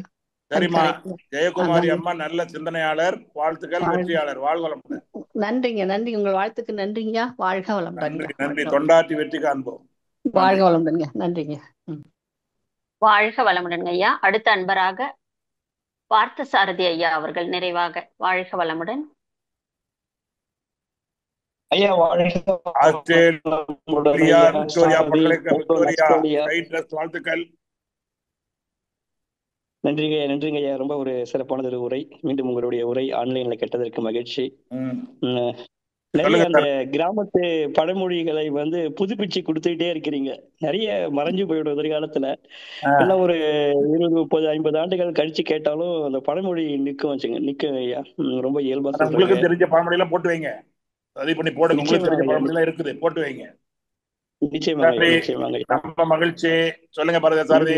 அது சரிம்மா, கரெக்ட். ஜெயக்குமாரி அதாங்க. அம்மா நல்ல சிந்தனையாளர். வாழ்த்துக்கள், வெற்றியாளர். வாழ்க வளமுடன். நன்றிங்க, நன்றி. உங்கள் வாழ்த்துக்கு நன்றிங்கய்யா. வாழ்க வளமுடன்ங்க. நன்றி நன்றி. வாழ்க தொண்டாற்றி வெற்றி காண்போம். வாழ்க நன்றி. வளமுடன்ங்க. நன்றிங்க. வாழ்க வளமுடன் ஐயா. அடுத்த அன்பராக பார்த்தசாரதி ஐயா அவர்கள் நிறைவாக. வாழ்க வளமுடன். ஐயா வாழ்க ஆஸ்திரேலியா விக்டோரியா விக்டோரியா ஆஸ்திரேலியா. வாழ்த்துக்கள். நன்றிங்க நன்றிங்க ஐயா. ரொம்ப ஒரு சிறப்பானது ஒரு உரை. மீண்டும் உங்களுடைய உரை ஆன்லைன்ல கேட்டதற்கு மகிழ்ச்சி. நிறைய அந்த கிராமத்து பழமொழிகளை புதுப்பிச்சு கொடுத்துக்கிட்டே இருக்கிறீங்க. நிறைய மறைஞ்சு போயிடும் எதிர்காலத்துல. இன்னும் ஒரு 20, 30, 50 ஆண்டுகள் கழிச்சு கேட்டாலும் அந்த பழமொழி நிக்கும் ஐயா. ரொம்ப இயல்பா உங்களுக்கு தெரிஞ்ச பழமொழி எல்லாம் போட்டு வைங்க. பதிவு பண்ணி போடுங்க. உங்களுக்கு தெரிஞ்ச பழமொழி எல்லாம் இருக்குது, போட்டு வைங்க. ரொம்ப மகிழ்ச்சி. சொல்லுங்க பாரதிசாரதி,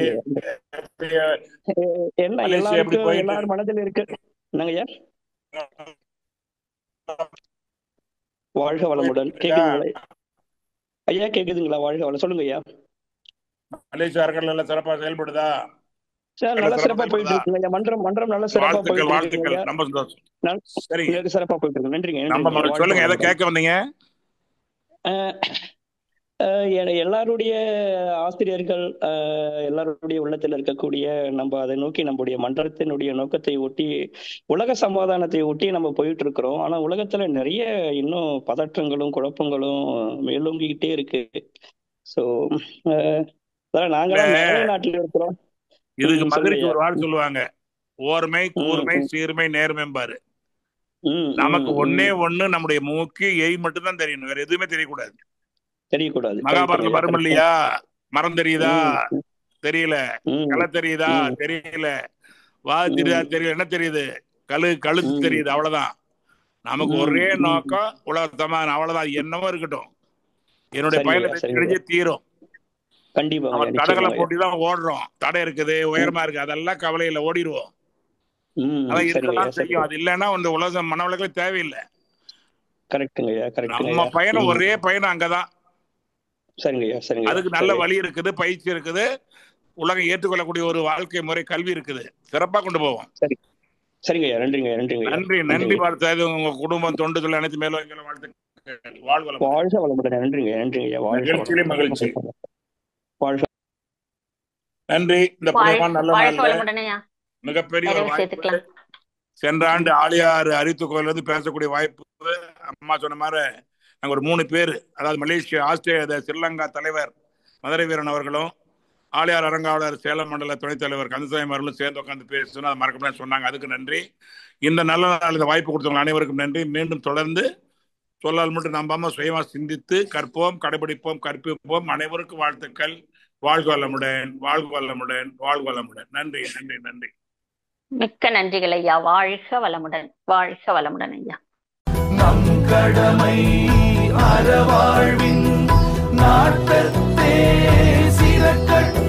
என்ன எல்லாருக்கும் எல்லாரும் மனதில் இருக்கு. என்னங்கய்யா? வாழ்க வளமுடன். கேக்குதுங்களா ஐயா? கேக்குதுங்களா? வாழ்க வளம். சொல்லுங்க ஐயா. மலேசியார்கள் நல்லா சிறப்பா செயல்படுதா? சார் நல்லா சிறப்பா போயிட்டு இருக்குங்க ஐயா. மன்றம் நல்லா சிறப்பா போயிட்டு வாழ்த்துக்கள். ரொம்ப சந்தோஷம். சரி, சிறப்பா போயிட்டு இருக்கு. நன்றிங்க. சொல்லுங்க, எதை கேட்க வந்தீங்க? எல்லாருடைய ஆசிரியர்கள் எல்லாருடைய உள்ளத்தில் இருக்கக்கூடிய நம்ம அதை நோக்கி நம்முடைய மன்றத்தினுடைய நோக்கத்தை ஒட்டி, உலக சமாதானத்தை ஒட்டி நம்ம போயிட்டு இருக்கிறோம். ஆனா உலகத்துல நிறைய இன்னும் பதற்றங்களும் குழப்பங்களும் மேலோங்கிக்கிட்டே இருக்கு. சோ நாங்களாம் மேலை நாட்டில் இருக்கிறோம். இதுக்கு மதுரைக்கு ஒரு வார்த்தை சொல்லுவாங்க, ஓர்மை கூர்மை சீர்மை நேர்மைம்பாரு. நமக்கு ஒன்னே ஒண்ணு, நம்முடைய மூக்கு எய் மட்டும் தான் தெரியணும், வேற எதுவுமே தெரியக்கூடாது. மகாபாரதம் வரும் இல்லையா? மரம் தெரியுதா? தெரியல. களை தெரியுதா? தெரியல. வாது தெரியுதா? தெரியல. என்ன தெரியுது? கழுத்து தெரியுது. அவ்வளவுதான். நமக்கு ஒரே நோக்கம், உலக சமாதானம். அவ்வளவுதான். என்னவோ இருக்கட்டும், என்னுடைய பயணத்தை தெரிஞ்சே தீரும். தடகள போட்டி தான் ஓடுறோம். தடை இருக்குது, உயரமா இருக்கு, அதெல்லாம் கவலை இல்லை, ஓடிடுவோம். அதான் இருக்கலாம் செய்யும். அது இல்லைன்னா இந்த உலகம் மன உலகளே தேவையில்லை. நம்ம பயணம் ஒரே பயணம் அங்கதான். அதுக்கு நல்ல வழி இருக்குது, பயிற்சி இருக்குது, உலகம் ஏற்றுக்கொள்ளக்கூடிய ஒரு வாழ்க்கை முறை, கல்வி இருக்குது. சிறப்பா கொண்டு போவோம். நன்றி நன்றி. பார்த்தாது உங்க குடும்பம், தொண்டுகள் அனைத்து மேலும் வாழ்த்துக்கள். வாழ்க வளமுடன். நிகழ்ச்சியிலே மகிழ்ச்சி. நன்றி. இந்த நல்ல மிகப்பெரிய ஒரு வாய்ப்பு. சென்ற ஆண்டு ஆழியார் அரித்து கோயில் பேசக்கூடிய வாய்ப்பு. அம்மா சொன்ன மாதிரி நாங்க ஒரு 3 பேர், அதாவது மலேசியா, ஆஸ்திரேலியா, ஸ்ரீலங்கா தலைவர் மதுரை வீரன் அவர்களும், ஆழியார் அரங்காவலர் சேலம் மண்டல துணைத் தலைவர் கந்தசாமி அவர்களும் சேர்ந்து உட்காந்து பேசணும். அது மறக்க முடியாது சொன்னாங்க. அதுக்கு நன்றி. இந்த நல்ல நாள் இந்த வாய்ப்பு கொடுத்தவங்க அனைவருக்கும் நன்றி. மீண்டும் தொடர்ந்து சொல்லால் மட்டும் நம்பாம சுயமா சிந்தித்து கற்போம், கடைபிடிப்போம், கற்பிப்போம். அனைவருக்கும் வாழ்த்துக்கள். வாழ்க வளமுடன், வாழ்க வளமுடன், வாழ்க வளமுடன். நன்றி நன்றி நன்றி. மிக்க நன்றிகள் ஐயா. வாழ்க வளமுடன். வாழ்க வளமுடன் ஐயா. நம் கடமை அறவாழ்வின் நாட்டத்தே சிறக்கட்டும்.